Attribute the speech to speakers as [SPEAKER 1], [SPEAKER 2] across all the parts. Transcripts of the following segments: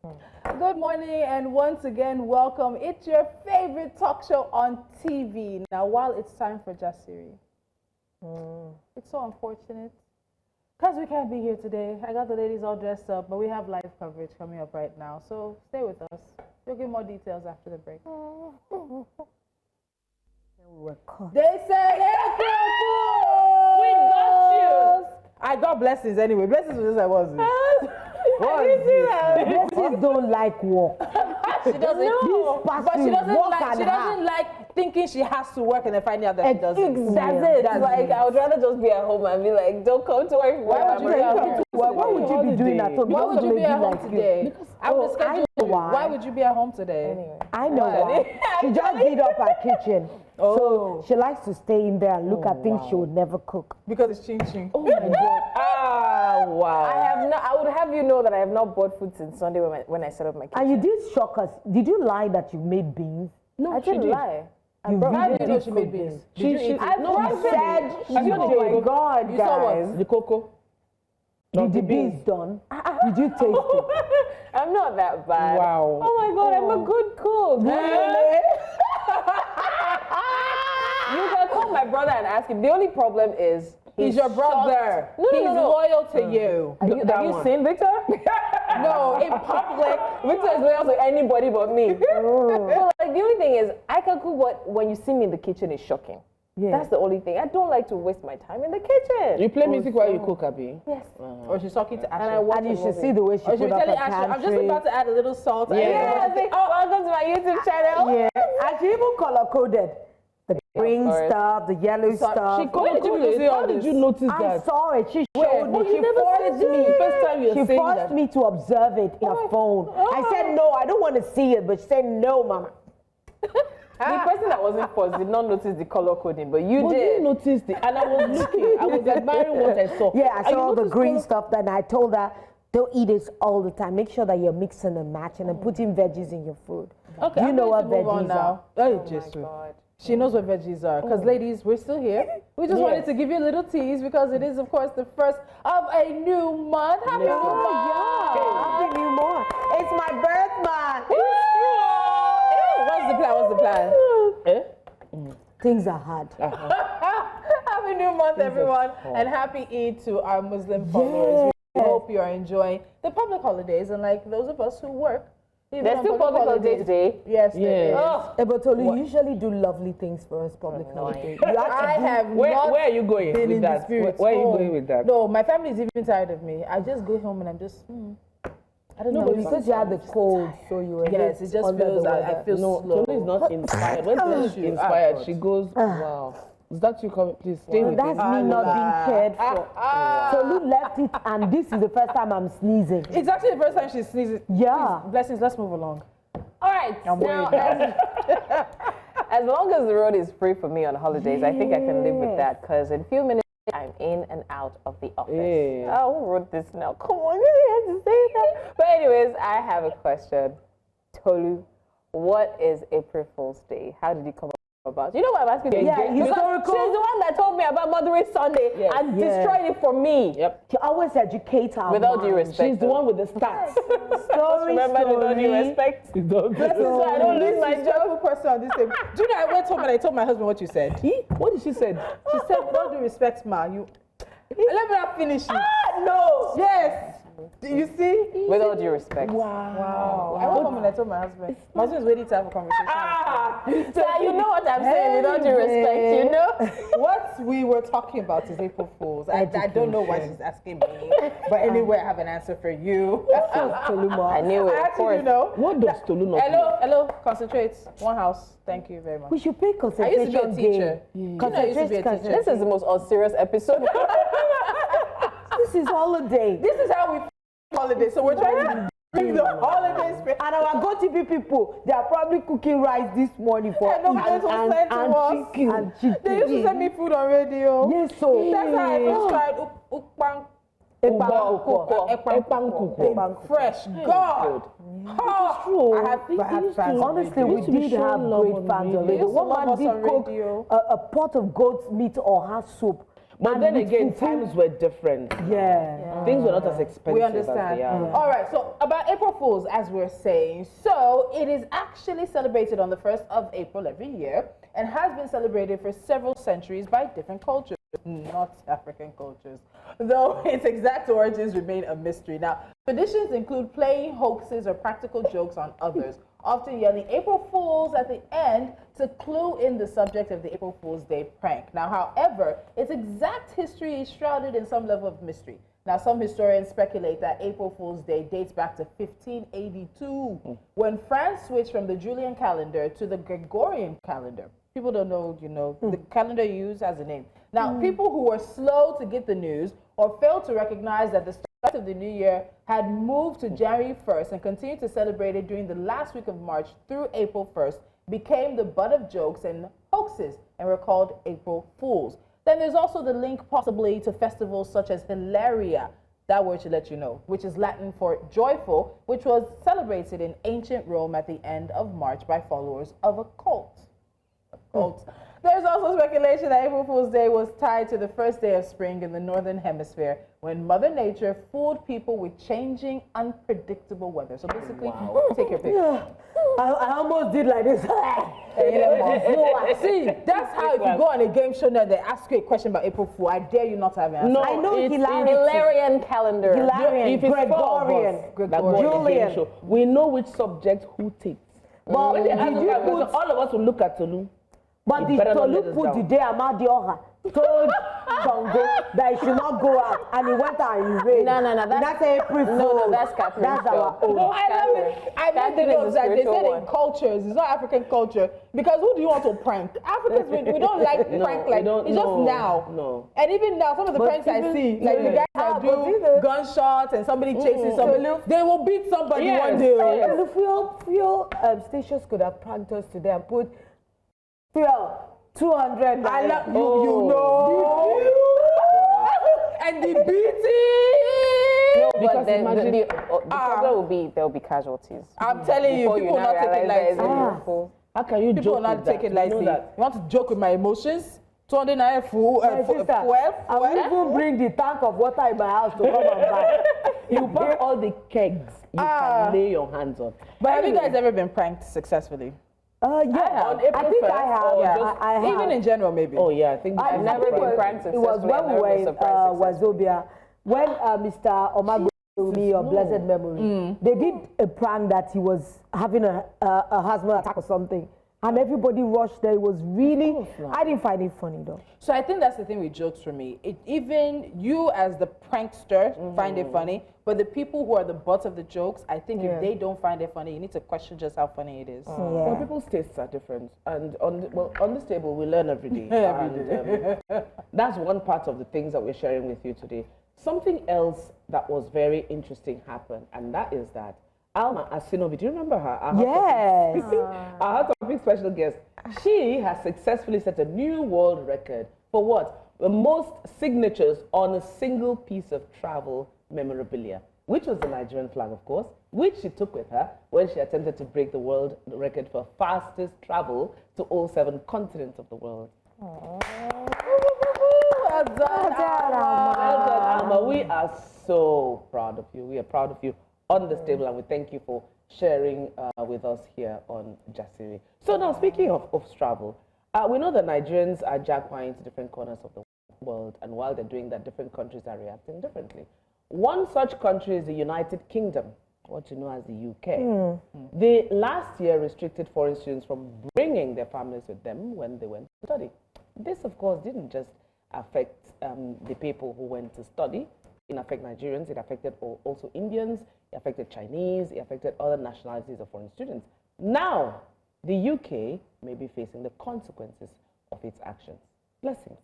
[SPEAKER 1] Good morning and once again, welcome. It's your favorite talk show on TV. Now, while it's time for Jasiri, it's so unfortunate because we can't be here today. I got the ladies all dressed up, but we have live coverage coming up right now. So stay with us. You'll get more details after the break. They said,
[SPEAKER 2] We got you.
[SPEAKER 1] I got blessings anyway. Blessings was just like, what's this?
[SPEAKER 2] I didn't see that.
[SPEAKER 3] Blessings don't like work.
[SPEAKER 1] She doesn't.
[SPEAKER 3] No.
[SPEAKER 1] But she doesn't like thinking she has to work and then finding out that she doesn't.
[SPEAKER 2] That's it. Like, I would rather just be at home and be like, don't come to work.
[SPEAKER 1] Why would you be at home?
[SPEAKER 3] What would you be doing at home?
[SPEAKER 1] Why would you be at home today? I would schedule you.
[SPEAKER 3] Why?
[SPEAKER 1] Why would you be at home today?
[SPEAKER 2] Anyway.
[SPEAKER 3] I know why. She just did up her kitchen. So she likes to stay in there and look at things she would never cook.
[SPEAKER 1] Because it's ching ching.
[SPEAKER 3] Oh my God.
[SPEAKER 2] Ah, wow. I would have you know that I have not bought food since Sunday when I set up my kitchen.
[SPEAKER 3] And you did shock us. Did you lie that you made beans?
[SPEAKER 2] No, I didn't lie.
[SPEAKER 3] You
[SPEAKER 1] How
[SPEAKER 3] really
[SPEAKER 1] do you know
[SPEAKER 3] did
[SPEAKER 1] she made
[SPEAKER 3] cook
[SPEAKER 1] beans?
[SPEAKER 3] beans.
[SPEAKER 1] Did you eat it?
[SPEAKER 3] I said, oh my God,
[SPEAKER 1] You saw what?
[SPEAKER 4] The cocoa.
[SPEAKER 3] Did the beans done? Did you taste it?
[SPEAKER 2] I'm not that bad.
[SPEAKER 4] Wow.
[SPEAKER 2] Oh my God, I'm a good cook.
[SPEAKER 3] Really?
[SPEAKER 2] You can call my brother and ask him. The only problem is
[SPEAKER 1] He's your brother. He's loyal to you.
[SPEAKER 2] Have you seen Victor?
[SPEAKER 1] No, in public.
[SPEAKER 2] Victor is loyal to anybody but me. So, like, the only thing is, I can cook, but when you see me in the kitchen, it's shocking.
[SPEAKER 3] Yeah.
[SPEAKER 2] That's the only thing. I don't like to waste my time in the kitchen.
[SPEAKER 4] You play music while you cook, Abby?
[SPEAKER 2] Yes.
[SPEAKER 1] Or she's talking to
[SPEAKER 2] And I
[SPEAKER 1] Ashley.
[SPEAKER 2] watch
[SPEAKER 3] And you
[SPEAKER 2] a
[SPEAKER 3] should
[SPEAKER 2] movie.
[SPEAKER 3] see the way she
[SPEAKER 1] Or she'll
[SPEAKER 3] put
[SPEAKER 1] be
[SPEAKER 3] up
[SPEAKER 1] telling
[SPEAKER 3] her
[SPEAKER 1] Ashley, I'm just
[SPEAKER 3] pantry.
[SPEAKER 1] about to add a little salt.
[SPEAKER 2] Yeah, I think, welcome to my YouTube channel.
[SPEAKER 3] Yeah. And she even color-coded. The green stuff, the yellow stuff.
[SPEAKER 4] She color-coded. How did you notice
[SPEAKER 3] I
[SPEAKER 4] that?
[SPEAKER 3] saw it. She showed me. She forced me.
[SPEAKER 4] First time you're
[SPEAKER 3] She
[SPEAKER 4] saying
[SPEAKER 3] forced
[SPEAKER 4] that.
[SPEAKER 3] me to observe it in her phone. I said, no, I don't want to see it. But she said, no, Mama.
[SPEAKER 2] The person that wasn't forced did not notice the color coding, but you
[SPEAKER 4] But
[SPEAKER 2] did.
[SPEAKER 4] you noticed it, and I was looking. I was admiring what I saw.
[SPEAKER 3] Yeah, I
[SPEAKER 4] And you
[SPEAKER 3] saw all the
[SPEAKER 4] noticed
[SPEAKER 3] green
[SPEAKER 4] color-
[SPEAKER 3] stuff. Then I told her, don't eat this all the time. Make sure that you're mixing and matching and putting veggies in your food.
[SPEAKER 1] Okay,
[SPEAKER 3] You
[SPEAKER 1] I'm
[SPEAKER 3] know
[SPEAKER 1] ready
[SPEAKER 3] what
[SPEAKER 1] to move on
[SPEAKER 3] veggies
[SPEAKER 1] now.
[SPEAKER 3] are.
[SPEAKER 1] Oh, Jesus. She knows what veggies are. Because, ladies, we're still here. We just wanted to give you a little tease because it is, of course, the first of a new month. Happy new month!
[SPEAKER 3] Happy New Month. It's my birth month.
[SPEAKER 1] What's the plan? What's the plan?
[SPEAKER 3] Things are hard.
[SPEAKER 1] Happy new month, everyone. And happy Eid to our Muslim followers. We hope you are enjoying the public holidays. And like those of us who work, even
[SPEAKER 2] There's
[SPEAKER 1] on
[SPEAKER 2] still public holiday today.
[SPEAKER 1] Yes, there
[SPEAKER 4] Yes.
[SPEAKER 1] is.
[SPEAKER 2] Oh,
[SPEAKER 3] Ebotolu, you usually do lovely things for us public holiday.
[SPEAKER 1] I have
[SPEAKER 4] Where
[SPEAKER 1] not
[SPEAKER 4] are you going
[SPEAKER 1] been
[SPEAKER 4] with
[SPEAKER 1] in the
[SPEAKER 4] that?
[SPEAKER 1] spirit.
[SPEAKER 4] Where are you
[SPEAKER 1] Oh,
[SPEAKER 4] going with that?
[SPEAKER 1] No, my family is even tired of me. I just go home and I'm just, I don't know.
[SPEAKER 3] But because you had the cold, so you were
[SPEAKER 1] Yes, it just
[SPEAKER 3] under
[SPEAKER 1] feels,
[SPEAKER 3] the
[SPEAKER 1] I
[SPEAKER 3] weather.
[SPEAKER 1] feel
[SPEAKER 4] No,
[SPEAKER 1] slow.
[SPEAKER 4] Tolu is not inspired. When
[SPEAKER 1] Bless
[SPEAKER 4] she's
[SPEAKER 1] you.
[SPEAKER 4] inspired,
[SPEAKER 1] God.
[SPEAKER 4] she goes, wow. Is that you coming? Please stay with
[SPEAKER 3] That's
[SPEAKER 4] me.
[SPEAKER 3] me not being cared for. Tolu left it, and this is the first time I'm sneezing.
[SPEAKER 1] It's actually the first time she's sneezing.
[SPEAKER 3] Yeah.
[SPEAKER 1] Please, blessings, let's move along.
[SPEAKER 2] all right.
[SPEAKER 1] I'm
[SPEAKER 2] Now,
[SPEAKER 1] worried.
[SPEAKER 2] as long as the road is free for me on holidays, I think I can live with that because in a few minutes, I'm in and out of the office.
[SPEAKER 4] Yeah.
[SPEAKER 2] Oh, who wrote this now? Come on, you have to say that. But anyways, I have a question. Tolu, what is April Fool's Day? How did it come about? You know what I'm asking you?
[SPEAKER 3] Yeah,
[SPEAKER 2] Because
[SPEAKER 3] historical.
[SPEAKER 2] she's the one that told me about Mothering Sunday and destroyed it for me.
[SPEAKER 4] Yep.
[SPEAKER 3] She always educates her
[SPEAKER 2] With all due
[SPEAKER 3] mind.
[SPEAKER 2] respect.
[SPEAKER 4] She's the one with the stats.
[SPEAKER 3] Story,
[SPEAKER 2] Remember, with all due respect.
[SPEAKER 4] It's not good.
[SPEAKER 2] So I don't lose my job.
[SPEAKER 1] Respectful person on this table. Do you know, I went home and I told my husband what you said.
[SPEAKER 4] What did she say?
[SPEAKER 1] She said, with all due respect, ma, you... Let me not finish it.
[SPEAKER 3] No.
[SPEAKER 1] Yes. Do you see?
[SPEAKER 2] With all due respect.
[SPEAKER 1] Wow. I went home and I told my husband. My husband is waiting to have a conversation.
[SPEAKER 2] So you know what I'm saying, with all due respect, you know?
[SPEAKER 1] What we were talking about is April Fools. I don't know why she's asking me. But anyway, I have an answer for you.
[SPEAKER 2] I knew it,
[SPEAKER 1] I
[SPEAKER 2] of
[SPEAKER 1] actually
[SPEAKER 2] course.
[SPEAKER 1] do know.
[SPEAKER 4] What does Tolu not
[SPEAKER 1] Hello, concentrate. One house. Thank you very much.
[SPEAKER 3] We should play
[SPEAKER 1] I used to be a
[SPEAKER 3] concentration
[SPEAKER 1] teacher.
[SPEAKER 3] game.
[SPEAKER 1] You know I used to be a teacher.
[SPEAKER 2] This is the most unserious episode.
[SPEAKER 3] This is holiday.
[SPEAKER 1] This is how we holiday. So we're trying to bring the holiday spirit.
[SPEAKER 3] And our GoTV people, they are probably cooking rice this morning for
[SPEAKER 1] And nobody was sent to us.
[SPEAKER 3] chicken. And chicken.
[SPEAKER 1] They used to send me food on radio.
[SPEAKER 3] Yes, so.
[SPEAKER 1] That's how I first tried ukpang. Fresh. God. Oh, I had fans.
[SPEAKER 3] Honestly, we did have great fans on radio.
[SPEAKER 1] Some of
[SPEAKER 3] One man
[SPEAKER 1] us
[SPEAKER 3] did
[SPEAKER 1] on
[SPEAKER 3] cook
[SPEAKER 1] radio.
[SPEAKER 3] a pot of goat's meat or her soup.
[SPEAKER 4] But
[SPEAKER 3] And
[SPEAKER 4] then
[SPEAKER 3] with
[SPEAKER 4] again,
[SPEAKER 3] fufu.
[SPEAKER 4] times were different.
[SPEAKER 3] Yeah.
[SPEAKER 4] Things were not as expensive
[SPEAKER 1] We
[SPEAKER 4] as
[SPEAKER 1] understand.
[SPEAKER 4] they are.
[SPEAKER 1] All right, so about April Fools, as we're saying. So it is actually celebrated on the 1st of April every year and has been celebrated for several centuries by different cultures, not African cultures, though its exact origins remain a mystery. Now, traditions include playing hoaxes or practical jokes on others, often yelling April Fools at the end to clue in the subject of the April Fool's Day prank. Now, however, its exact history is shrouded in some level of mystery. Now, some historians speculate that April Fool's Day dates back to 1582, when France switched from the Julian calendar to the Gregorian calendar. People don't know, the calendar you use has a name. Now, people who were slow to get the news or failed to recognize that the start of the new year had moved to January 1st and continued to celebrate it during the last week of March through April 1st became the butt of jokes and hoaxes and were called April Fools. Then there's also the link possibly to festivals such as Hilaria, that word should let you know, which is Latin for joyful, which was celebrated in ancient Rome at the end of March by followers of a cult. There's also speculation that April Fool's Day was tied to the first day of spring in the northern hemisphere when Mother Nature fooled people with changing, unpredictable weather. So basically, take your pick.
[SPEAKER 3] I almost did like this.
[SPEAKER 1] See, that's how if you go on a game show now, they ask you a question about April Fool, I dare you not to have an answer.
[SPEAKER 4] No,
[SPEAKER 3] I know
[SPEAKER 4] it's
[SPEAKER 2] Hilarian calendar.
[SPEAKER 3] Hilarian,
[SPEAKER 4] If it's
[SPEAKER 3] Gregorian,
[SPEAKER 4] that go on a game
[SPEAKER 3] Julian.
[SPEAKER 4] show, we know which subject who takes.
[SPEAKER 3] But
[SPEAKER 4] When they ask
[SPEAKER 3] did
[SPEAKER 4] us
[SPEAKER 3] you
[SPEAKER 4] that question,
[SPEAKER 3] put?
[SPEAKER 4] all of us will look at Tolu.
[SPEAKER 3] But
[SPEAKER 4] You
[SPEAKER 3] the
[SPEAKER 4] better not
[SPEAKER 3] Tolu
[SPEAKER 4] let us
[SPEAKER 3] put
[SPEAKER 4] down.
[SPEAKER 3] the day Amadioha told Congo that he should not go out, and he went out and he rained.
[SPEAKER 2] No,
[SPEAKER 3] That's April Fool.
[SPEAKER 2] No, that's Catherine.
[SPEAKER 3] That's our own.
[SPEAKER 1] No, I love it. I love the notes that they said in cultures. It's not African culture. Because who do you want to prank? Africans, we don't like prank like, it's just now.
[SPEAKER 4] No.
[SPEAKER 1] And even now, some of the pranks I see, like the guys that do gunshots and somebody chases somebody, they will beat somebody one day.
[SPEAKER 4] Yes.
[SPEAKER 3] The fuel stations could have pranked us today and put fuel 200.
[SPEAKER 1] I love you know. And the beating.
[SPEAKER 2] No, but
[SPEAKER 4] Because
[SPEAKER 2] then
[SPEAKER 4] imagine-
[SPEAKER 2] the problem will be there will be casualties.
[SPEAKER 1] I'm telling you,
[SPEAKER 2] Before
[SPEAKER 1] people will
[SPEAKER 2] now
[SPEAKER 1] not take it
[SPEAKER 2] realize that
[SPEAKER 1] lightly.
[SPEAKER 2] it's April Fool.
[SPEAKER 4] How can you
[SPEAKER 1] People will
[SPEAKER 4] joke
[SPEAKER 1] not
[SPEAKER 4] with
[SPEAKER 1] take
[SPEAKER 4] that?
[SPEAKER 1] it lightly.
[SPEAKER 4] You know that.
[SPEAKER 1] You want to joke with my emotions? 200 naira fuel,
[SPEAKER 3] My sister, I will even bring the tank of water in my house to come and buy.
[SPEAKER 4] You buy all the kegs you can lay your hands on.
[SPEAKER 1] But have you guys ever been pranked successfully?
[SPEAKER 3] Yeah,
[SPEAKER 4] On April
[SPEAKER 3] I think
[SPEAKER 4] 1st,
[SPEAKER 3] I have.
[SPEAKER 4] or
[SPEAKER 3] Yeah,
[SPEAKER 4] just-
[SPEAKER 3] I have.
[SPEAKER 1] Even in general, maybe.
[SPEAKER 4] Oh yeah, I think
[SPEAKER 3] I
[SPEAKER 2] I've never
[SPEAKER 3] think
[SPEAKER 2] been
[SPEAKER 3] it
[SPEAKER 2] pranked
[SPEAKER 3] was- It was
[SPEAKER 2] successfully.
[SPEAKER 3] when
[SPEAKER 2] I've
[SPEAKER 3] we
[SPEAKER 2] never
[SPEAKER 3] were
[SPEAKER 2] been
[SPEAKER 3] in
[SPEAKER 2] surprised
[SPEAKER 3] Wazobia, when Mr. Omagumi of blessed memory, they did a prank that he was having a asthma attack or something. And everybody rushed there. It was really, I didn't find it funny though.
[SPEAKER 1] So I think that's the thing with jokes for me. Even you as the prankster find it funny, but the people who are the butts of the jokes, I think if they don't find it funny, you need to question just how funny it is.
[SPEAKER 4] Well, people's tastes are different, and on this table we learn every day. And that's one part of the things that we're sharing with you today. Something else that was very interesting happened, and that is that Alma Asinovi, do you remember her?
[SPEAKER 3] Yes.
[SPEAKER 4] Our hot topic special guest. She has successfully set a new world record for what? The most signatures on a single piece of travel memorabilia, which was the Nigerian flag, of course, which she took with her when she attempted to break the world record for fastest travel to all 7 continents of the world.
[SPEAKER 1] Well done, Alma.
[SPEAKER 4] Well done, Alma. We are so proud of you. We are proud of you on this table, and we thank you for sharing with us here on Jasiri. So now, speaking of travel, we know that Nigerians are jackpotting to different corners of the world, and while they're doing that, different countries are reacting differently. One such country is the United Kingdom, what you know as the UK. They last year restricted foreign students from bringing their families with them when they went to study. This, of course, didn't just affect the people who went to study. It affected Nigerians, it affected also Indians, it affected Chinese, it affected other nationalities of foreign students. Now, the UK may be facing the consequences of its actions. Blessings.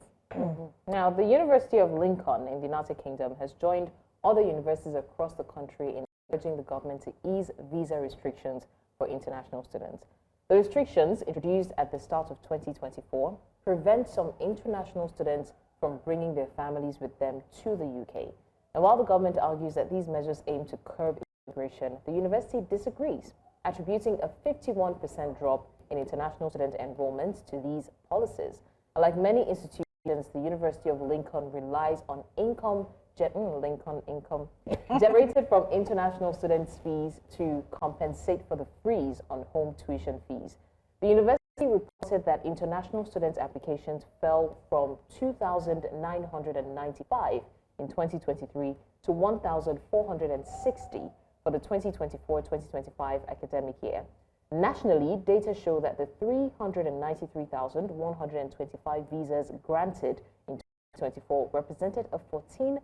[SPEAKER 2] Now, the University of Lincoln in the United Kingdom has joined other universities across the country in urging the government to ease visa restrictions for international students. The restrictions, introduced at the start of 2024, prevent some international students from bringing their families with them to the UK. And while the government argues that these measures aim to curb immigration, the university disagrees, attributing a 51% drop in international student enrollment to these policies. Like many institutions the University of Lincoln relies on income generated from international students' fees to compensate for the freeze on home tuition fees. The university reported that international students' applications fell from 2,995 in 2023 to 1,460 for the 2024-2025 academic year. Nationally, data show that the 393,125 visas granted in 2024 represented a 14%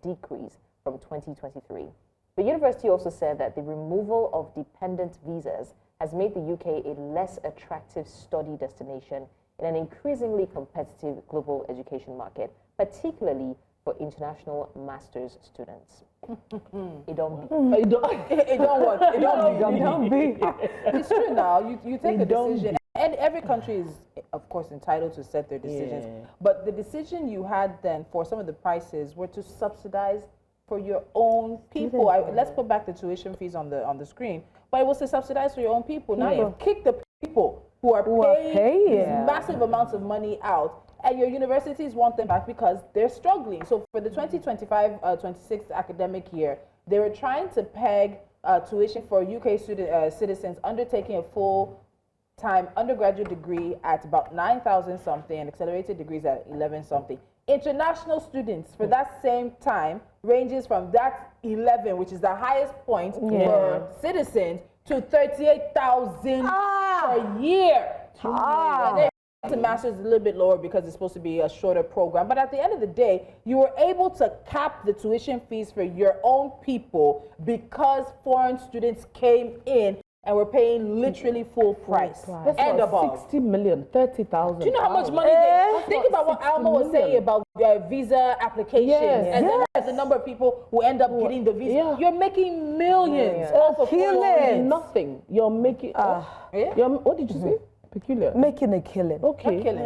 [SPEAKER 2] decrease from 2023. The university also said that the removal of dependent visas has made the UK a less attractive study destination in an increasingly competitive global education market, particularly for international master's students. It don't be.
[SPEAKER 1] It don't be. It's true now. You take a decision. And every country is, of course, entitled to set their decisions.
[SPEAKER 4] Yeah.
[SPEAKER 1] But the decision you had then for some of the prices were to subsidize for your own people. Let's put back the tuition fees on the screen. But it was to subsidize for your own people. Now you've kicked the people who are paying these massive amounts of money out. And your universities want them back because they're struggling. So for the 2025-26 academic year, they were trying to peg tuition for UK citizens undertaking a full-time undergraduate degree at about 9,000 something and accelerated degrees at 11 something. International students for that same time ranges from that 11, which is the highest point for citizens, to 38,000 a year. The master's is a little bit lower because it's supposed to be a shorter program. But at the end of the day, you were able to cap the tuition fees for your own people because foreign students came in and were paying literally full price.
[SPEAKER 4] That's
[SPEAKER 1] and
[SPEAKER 4] about 60 million, 30,000.
[SPEAKER 1] Do you know how much money they... Think about what Alma was saying about visa applications. And then the number of people who end up getting the visa. Yeah. You're making millions off of
[SPEAKER 4] nothing. You're making... what did you say? Peculiar.
[SPEAKER 3] Making a killing.
[SPEAKER 4] Okay.
[SPEAKER 1] Killing.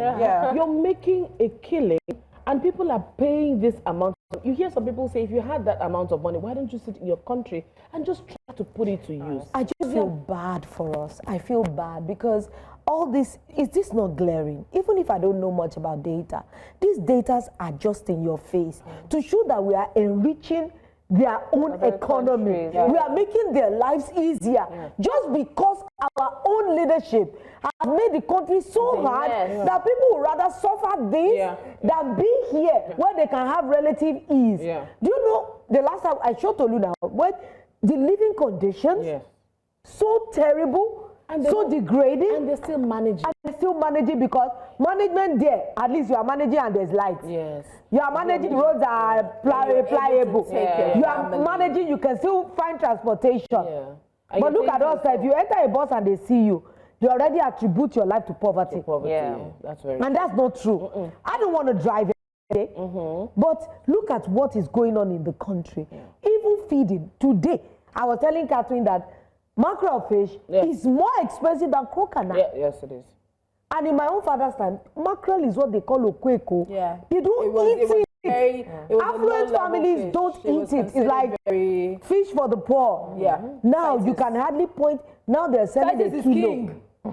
[SPEAKER 4] You're making a killing and people are paying this amount. You hear some people say, if you had that amount of money, why don't you sit in your country and just try to put it to use?
[SPEAKER 3] I just feel bad for us. I feel bad because all this, is this not glaring? Even if I don't know much about data, these datas are just in your face to show that we are enriching their own economy. We are making their lives easier just because our own leadership has made the country so hard that people would rather suffer this than be here where they can have relative ease. Do you know, the last time I showed Tolu now, when the living conditions so terrible and so degrading,
[SPEAKER 4] and they're still managing.
[SPEAKER 3] And they're still managing because management there, at least you are managing and there's lights. You are managing, the roads are pliable. You are managing, you can still find transportation. But look at us, if you enter a bus and they see you, they already attribute your life to poverty.
[SPEAKER 4] That's very
[SPEAKER 3] and that's not true. I don't want to drive every day, but look at what is going on in the country. Even feeding. Today, I was telling Catherine that mackerel fish is more expensive than crocodile.
[SPEAKER 4] Yes, it is.
[SPEAKER 3] And in my own father's time, mackerel is what they call okweko. They don't eat it. Affluent families don't eat it. It's like fish for the poor. Now you can hardly point. Now they're selling a kilo.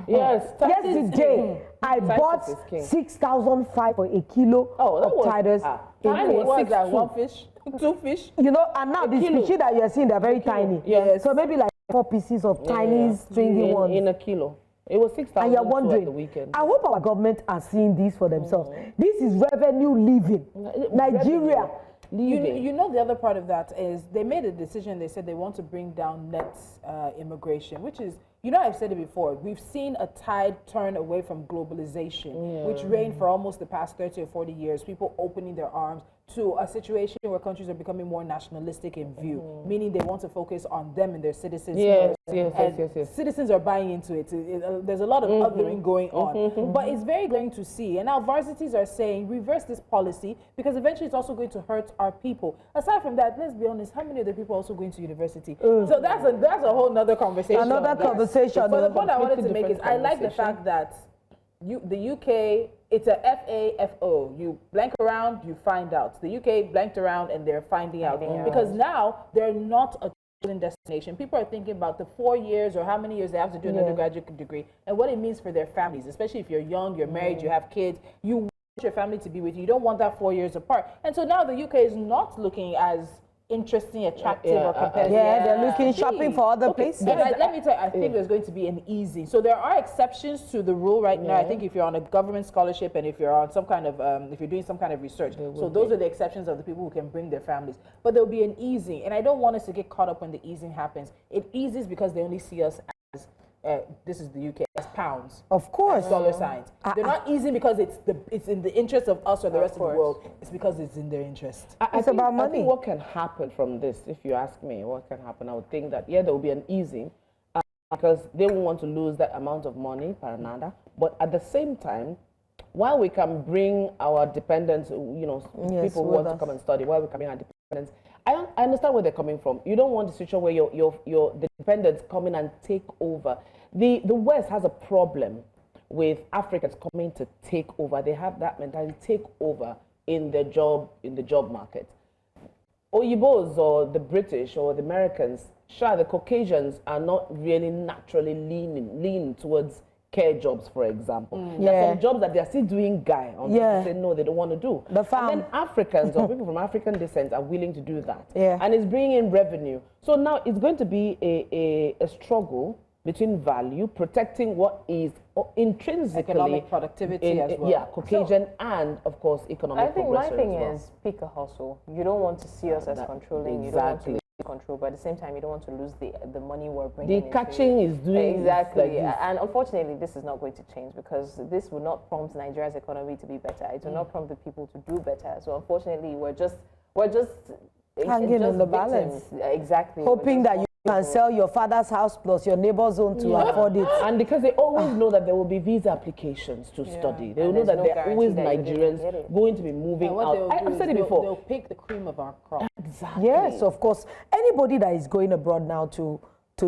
[SPEAKER 3] Yesterday I bought 6,500 for a kilo of Titus.
[SPEAKER 1] Was that one fish, 2 fish?
[SPEAKER 3] You know, and now these fishes that you're seeing, they're very tiny. So maybe like 4 pieces of tiny stringy ones
[SPEAKER 4] in a kilo. It was 6,000.
[SPEAKER 3] And you're wondering,
[SPEAKER 4] the weekend.
[SPEAKER 3] I hope our government are seeing this for themselves. This is revenue living. Nigeria.
[SPEAKER 1] You know, the other part of that is they made a decision. They said they want to bring down net immigration, which is, you know, I've said it before. We've seen a tide turn away from globalization, which reigned for almost the past 30 or 40 years. People opening their arms to a situation where countries are becoming more nationalistic in view, meaning they want to focus on them and their citizens. Citizens are buying into it. There's a lot of othering going on, but it's very glaring to see. And now varsities are saying reverse this policy because eventually it's also going to hurt our people. Aside from that, let's be honest, how many of the people are also going to university? So that's a whole nother conversation.
[SPEAKER 3] Another conversation.
[SPEAKER 1] But the point I wanted to make is I like the fact that the UK, it's a FAFO. You blank around, you find out. The UK blanked around and they're finding out. Because now they're not a destination. People are thinking about the 4 years or how many years they have to do an undergraduate degree and what it means for their families, especially if you're young, you're married, you have kids. You your family to be with you. You don't want that 4 years apart. And so now the UK is not looking as interesting, attractive, or competitive.
[SPEAKER 3] Yeah, they're looking shopping for other places.
[SPEAKER 1] And let me tell you, I think there's going to be an easing. So there are exceptions to the rule right now. I think if you're on a government scholarship and if you're on some kind of, if you're doing some kind of research, so those are the exceptions of the people who can bring their families. But there'll be an easing. And I don't want us to get caught up when the easing happens. It eases because they only see us as, this is the UK, as pounds.
[SPEAKER 3] Of course.
[SPEAKER 1] As dollar signs. They're not easing because it's in the interest of us or the rest of the world. It's because it's in their interest.
[SPEAKER 3] It's about money.
[SPEAKER 4] I think what can happen from this, if you ask me, what can happen, I would think that, there will be an easing because they won't want to lose that amount of money per nada. But at the same time, while we can bring our dependents, people who want to come and study, while we can bring our dependents, I understand where they're coming from. You don't want a situation where the dependents come in and take over. The West has a problem with Africans coming to take over. They have that mentality, take over in the job market. Oyibos or the British or the Americans, sure, the Caucasians are not really naturally leaning towards care jobs, for example. There are some jobs that they're still doing they say no, they don't want to do.
[SPEAKER 3] The farm.
[SPEAKER 4] And then Africans or people from African descent are willing to do that.
[SPEAKER 3] Yeah.
[SPEAKER 4] And it's bringing in revenue. So now it's going to be a struggle between value, protecting what is intrinsically
[SPEAKER 1] economic productivity as well.
[SPEAKER 4] Yeah, Caucasian and of course economic progression.
[SPEAKER 2] I think my thing
[SPEAKER 4] as well.
[SPEAKER 2] is pick a hustle. You don't want to see us as controlling. You don't want to lose control, but at the same time, you don't want to lose the money we're bringing.
[SPEAKER 4] The catching is doing
[SPEAKER 2] exactly, and unfortunately, this is not going to change because this will not prompt Nigeria's economy to be better. It will not prompt the people to do better. So unfortunately, we're just
[SPEAKER 3] hanging on the balance.
[SPEAKER 2] Exactly.
[SPEAKER 3] Hoping that you can sell your father's house plus your neighbor's own to afford it.
[SPEAKER 4] And because they always know that there will be visa applications to study. They will know that there are always Nigerians going to be moving out. I've said it before.
[SPEAKER 1] They'll pick the cream of our crop.
[SPEAKER 4] Exactly.
[SPEAKER 3] Yes, of course. Anybody that is going abroad now to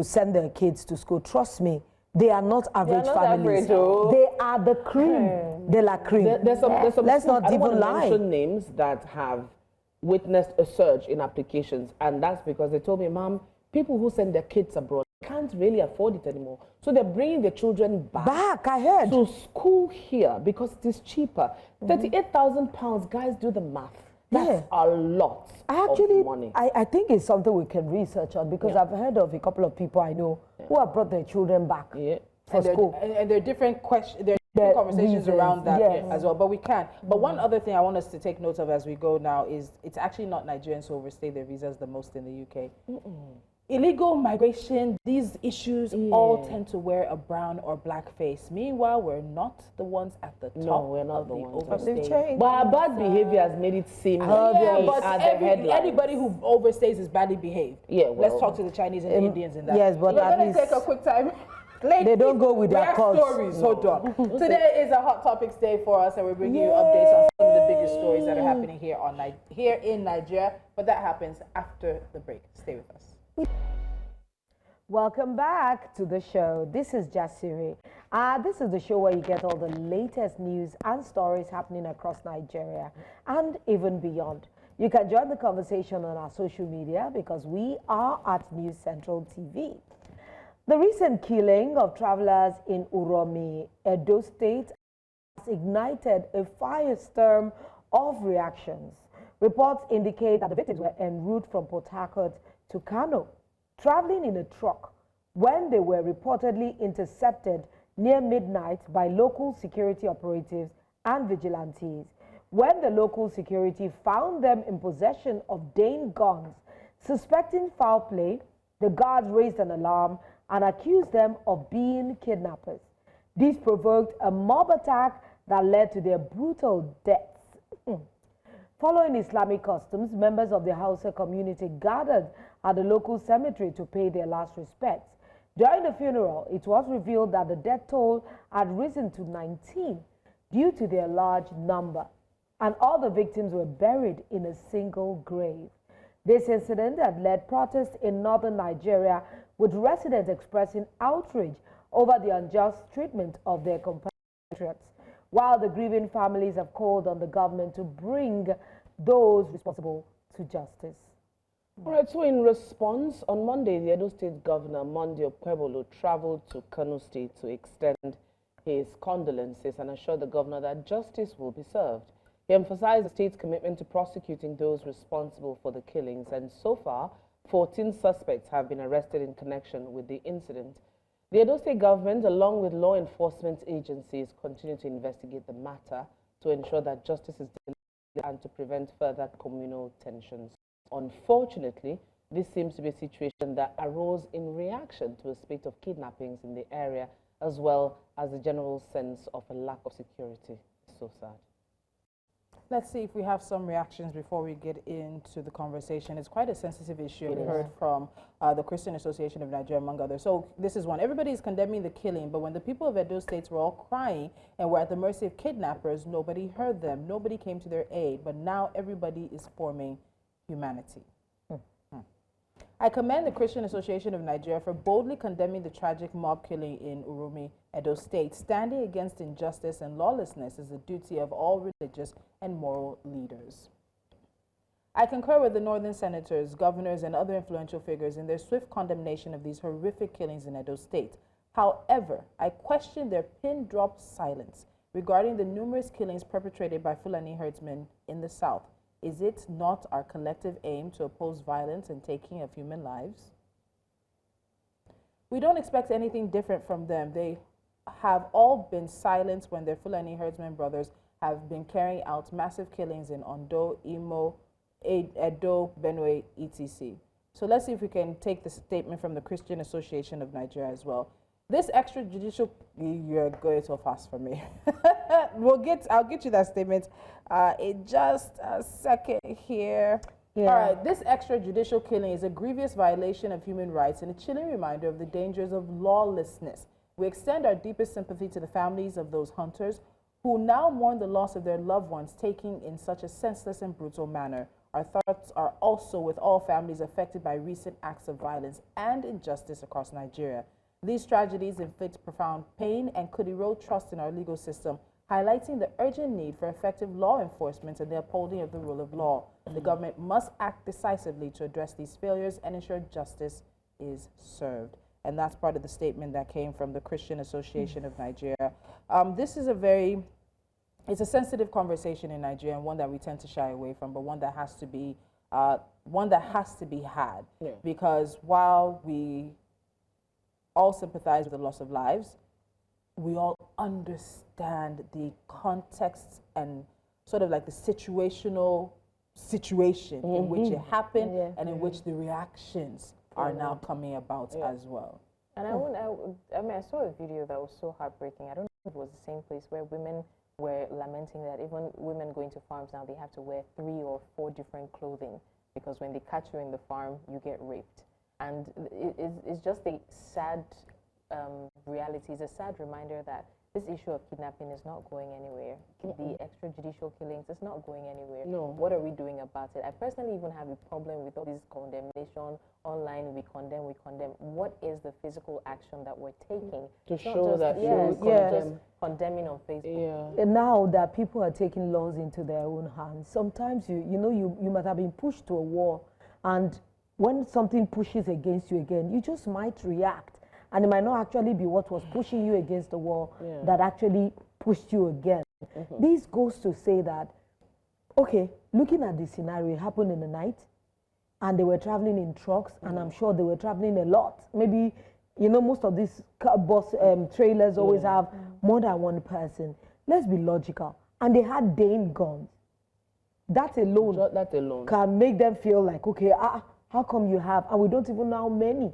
[SPEAKER 3] send their kids to school, trust me, they are not average families. They are the cream de la cream.
[SPEAKER 4] There's some
[SPEAKER 3] Let's not
[SPEAKER 4] I don't
[SPEAKER 3] even
[SPEAKER 4] want to
[SPEAKER 3] lie.
[SPEAKER 4] mention names that have witnessed a surge in applications, and that's because they told me, Mom, people who send their kids abroad can't really afford it anymore. So they're bringing their children back
[SPEAKER 3] I heard.
[SPEAKER 4] to school here because it is cheaper. 38,000 pounds, guys, do the math. That's a lot of money.
[SPEAKER 3] I think it's something we can research on because I've heard of a couple of people I know who have brought their children back for school.
[SPEAKER 1] And there are different questions. There are conversations around that as well, but we can. But one other thing I want us to take note of as we go now is it's actually not Nigerians who overstay their visas the most in the UK. Illegal migration, these issues all tend to wear a brown or black face. Meanwhile, we're not the ones at the top.
[SPEAKER 4] No, we're not
[SPEAKER 1] of
[SPEAKER 4] the
[SPEAKER 1] the
[SPEAKER 4] ones.
[SPEAKER 1] overstay.
[SPEAKER 4] But our bad behavior has made it seem
[SPEAKER 1] but anybody who overstays is badly behaved.
[SPEAKER 4] Yeah, well,
[SPEAKER 1] let's talk to the Chinese and the Indians in that.
[SPEAKER 3] Yes, but
[SPEAKER 1] we're
[SPEAKER 3] at
[SPEAKER 1] going to
[SPEAKER 3] least
[SPEAKER 1] take a quick time.
[SPEAKER 3] they don't go with their cause.
[SPEAKER 1] Stories. Hold on. Today is a Hot Topics Day for us, and we're bringing you updates on some of the biggest stories that are happening here in Nigeria. But that happens after the break. Stay with us.
[SPEAKER 3] Welcome back to the show. This is Jasiri. This is the show where you get all the latest news and stories happening across Nigeria and even beyond. You can join the conversation on our social media because we are at News Central TV. The recent killing of travelers in Uromi, Edo State, has ignited a firestorm of reactions. Reports indicate that the victims were en route from Port Harcourt to Kano, traveling in a truck when they were reportedly intercepted near midnight by local security operatives and vigilantes. When the local security found them in possession of Dane guns, suspecting foul play, the guards raised an alarm and accused them of being kidnappers. This provoked a mob attack that led to their brutal deaths. Following Islamic customs, members of the Hausa community gathered at the local cemetery to pay their last respects. During the funeral, it was revealed that the death toll had risen to 19 due to their large number, and all the victims were buried in a single grave. This incident had led protests in northern Nigeria, with residents expressing outrage over the unjust treatment of their compatriots, while the grieving families have called on the government to bring those responsible to justice.
[SPEAKER 4] All right, so in response, on Monday, the Edo State Governor, Okpebholo, traveled to Kano State to extend his condolences and assured the governor that justice will be served. He emphasized the state's commitment to prosecuting those responsible for the killings, and so far, 14 suspects have been arrested in connection with the incident. The Edo State government, along with law enforcement agencies, continue to investigate the matter to ensure that justice is delivered and to prevent further communal tensions. Unfortunately, this seems to be a situation that arose in reaction to a spate of kidnappings in the area, as well as a general sense of a lack of security. So sad.
[SPEAKER 1] Let's see if we have some reactions before we get into the conversation. It's quite a sensitive issue. We heard from the Christian Association of Nigeria, among others. So this is one. Everybody is condemning the killing, but when the people of Edo State were all crying and were at the mercy of kidnappers, nobody heard them. Nobody came to their aid. But now everybody is forming humanity. I commend the Christian Association of Nigeria for boldly condemning the tragic mob killing in Uromi, Edo State. Standing against injustice and lawlessness is the duty of all religious and moral leaders. I concur with the northern senators, governors, and other influential figures in their swift condemnation of these horrific killings in Edo State. However, I question their pin-drop silence regarding the numerous killings perpetrated by Fulani herdsmen in the south. Is it not our collective aim to oppose violence and taking of human lives? We don't expect anything different from them. They have all been silenced when their Fulani herdsmen brothers have been carrying out massive killings in Ondo, Imo, Edo, Benue, etc. So let's see if we can take the statement from the Christian Association of Nigeria as well. This extrajudicial, you're going so fast for me. I'll get you that statement in just a second here. Yeah. All right, this extrajudicial killing is a grievous violation of human rights and a chilling reminder of the dangers of lawlessness. We extend our deepest sympathy to the families of those hunters who now mourn the loss of their loved ones taken in such a senseless and brutal manner. Our thoughts are also with all families affected by recent acts of violence and injustice across Nigeria. These tragedies inflict profound pain and could erode trust in our legal system, highlighting the urgent need for effective law enforcement and the upholding of the rule of law. The government must act decisively to address these failures and ensure justice is served. And that's part of the statement that came from the Christian Association of Nigeria. This is it's a sensitive conversation in Nigeria, and one that we tend to shy away from, but one that has to be had. Yeah. Because while we all sympathize with the loss of lives, we all understand the context and sort of like the situation in which it happened and in which the reactions are now coming about as well.
[SPEAKER 2] And I saw a video that was so heartbreaking. I don't know if it was the same place where women were lamenting that even women going to farms now, they have to wear 3 or 4 different clothing because when they catch you in the farm, you get raped. And it's just a sad reality. It's a sad reminder that this issue of kidnapping is not going anywhere. The extrajudicial killings is not going anywhere. No. What are we doing about it? I personally even have a problem with all this condemnation online. We condemn. What is the physical action that we're taking
[SPEAKER 4] to show that
[SPEAKER 2] just condemning on Facebook?
[SPEAKER 3] Yeah. And now that people are taking laws into their own hands, sometimes you might have been pushed to a wall, and when something pushes against you again, you just might react. And it might not actually be what was pushing you against the wall that actually pushed you again. This goes to say that, okay, looking at the scenario, it happened in the night, and they were traveling in trucks, and I'm sure they were traveling a lot. Maybe, most of these bus trailers always have more than one person. Let's be logical. And they had Dane guns. That alone can make them feel like, okay, how come you have, and we don't even know how many.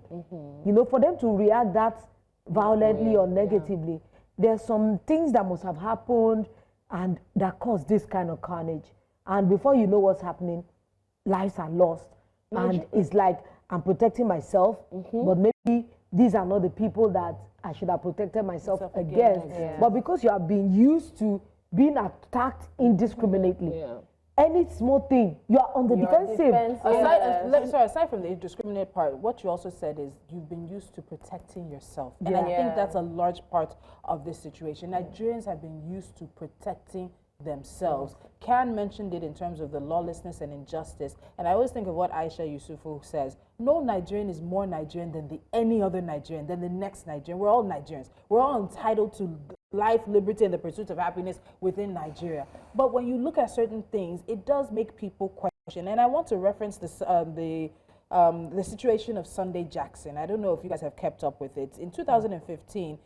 [SPEAKER 3] For them to react that violently or negatively, there's some things that must have happened and that caused this kind of carnage. And before you know what's happening, lives are lost. And it's like, I'm protecting myself, but maybe these are not the people that I should have protected myself against. But because you are being used to being attacked indiscriminately, any small thing, you are on the defensive.
[SPEAKER 1] Aside from the indiscriminate part, what you also said is you've been used to protecting yourself. And I think that's a large part of this situation. Nigerians have been used to protecting themselves. Can mentioned it in terms of the lawlessness and injustice. And I always think of what Aisha Yusuf says. No Nigerian is more Nigerian than any other Nigerian, than the next Nigerian. We're all Nigerians. We're all entitled to life, liberty, and the pursuit of happiness within Nigeria. But when you look at certain things, it does make people question. And I want to reference this, the situation of Sunday Jackson. I don't know if you guys have kept up with it. In 2015,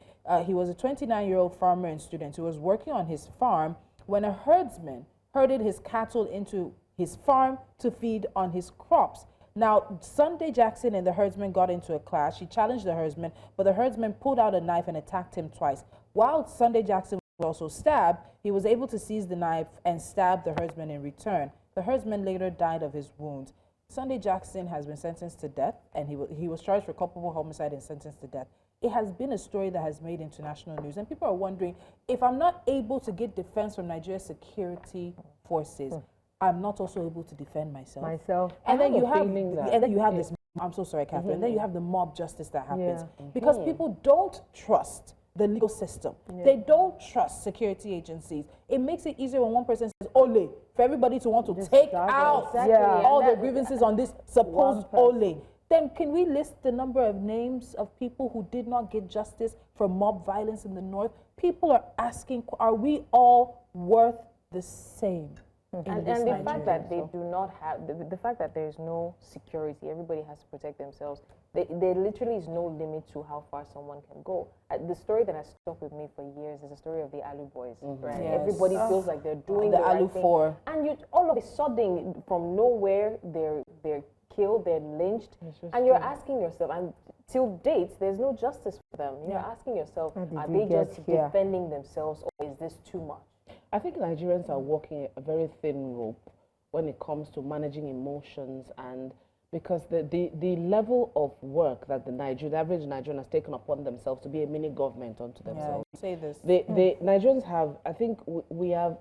[SPEAKER 1] he was a 29-year-old farmer and student who was working on his farm when a herdsman herded his cattle into his farm to feed on his crops. Now, Sunday Jackson and the herdsman got into a clash. He challenged the herdsman, but the herdsman pulled out a knife and attacked him twice. While Sunday Jackson was also stabbed, he was able to seize the knife and stab the herdsman in return. The herdsman later died of his wounds. Sunday Jackson has been sentenced to death, and he was charged for culpable homicide and sentenced to death. It has been a story that has made international news, and people are wondering, if I'm not able to get defense from Nigeria's security forces, I'm not also able to defend myself. And then you have this. I'm so sorry, Catherine. And then you have the mob justice that happens because people don't trust the legal system. They don't trust security agencies. It makes it easier when one person says "ole" for everybody to want to take out all their grievances on this supposed "ole." Then can we list the number of names of people who did not get justice for mob violence in the north? People are asking, are we all worth the same?
[SPEAKER 2] And the fact that they do not have, the fact that there is no security, everybody has to protect themselves. There literally is no limit to how far someone can go. The story that has stuck with me for years is the story of the Alu boys, right? Yes. Everybody feels like they're doing the Alu right 4. And you all of a sudden, from nowhere, they're killed, they're lynched, and you're asking yourself, and till date, there's no justice for them. You're asking yourself, are they just defending themselves, or is this too much?
[SPEAKER 4] I think Nigerians are walking a very thin rope when it comes to managing emotions, and because the level of work that the average Nigerian has taken upon themselves to be a mini government unto themselves.
[SPEAKER 1] Say this.
[SPEAKER 4] The Nigerians have, I think we have,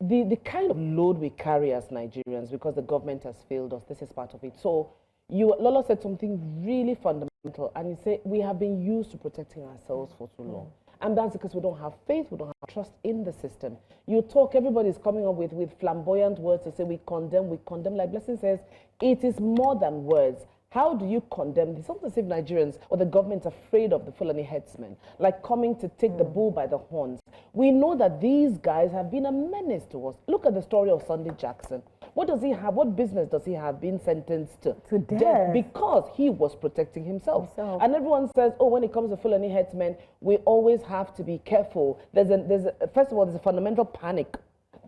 [SPEAKER 4] the kind of load we carry as Nigerians because the government has failed us, this is part of it. So Lolo said something really fundamental, and he said we have been used to protecting ourselves for too long. And that's because we don't have faith, we don't have trust in the system. You talk, everybody's coming up with flamboyant words to say we condemn. Like Blessing says, it is more than words. How do you condemn this? It's not as if Nigerians or the government are afraid of the Fulani headsmen, like coming to take the bull by the horns. We know that these guys have been a menace to us. Look at the story of Sunday Jackson. What does he have? What business does he have being sentenced to death? Because he was protecting himself. And everyone says, oh, when it comes to Fulani headsmen, we always have to be careful. First of all, there's a fundamental panic.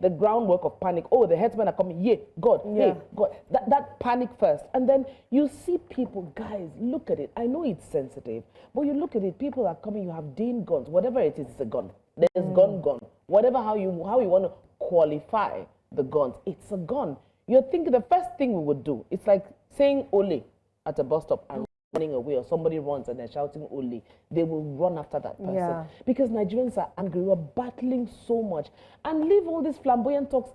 [SPEAKER 4] The groundwork of panic. Oh, the headsmen are coming. Yeah, God. Hey, God. That panic first. And then you see people, guys, look at it. I know it's sensitive, but you look at it, people are coming, you have Dean guns. Whatever it is, it's a gun. There's gun. Whatever, how you want to qualify the guns, it's a gun. You're thinking the first thing we would do, it's like saying "ole" at a bus stop and running away, or somebody runs and they're shouting "ole." They will run after that person because Nigerians are angry. We're battling so much, and leave all these flamboyant talks.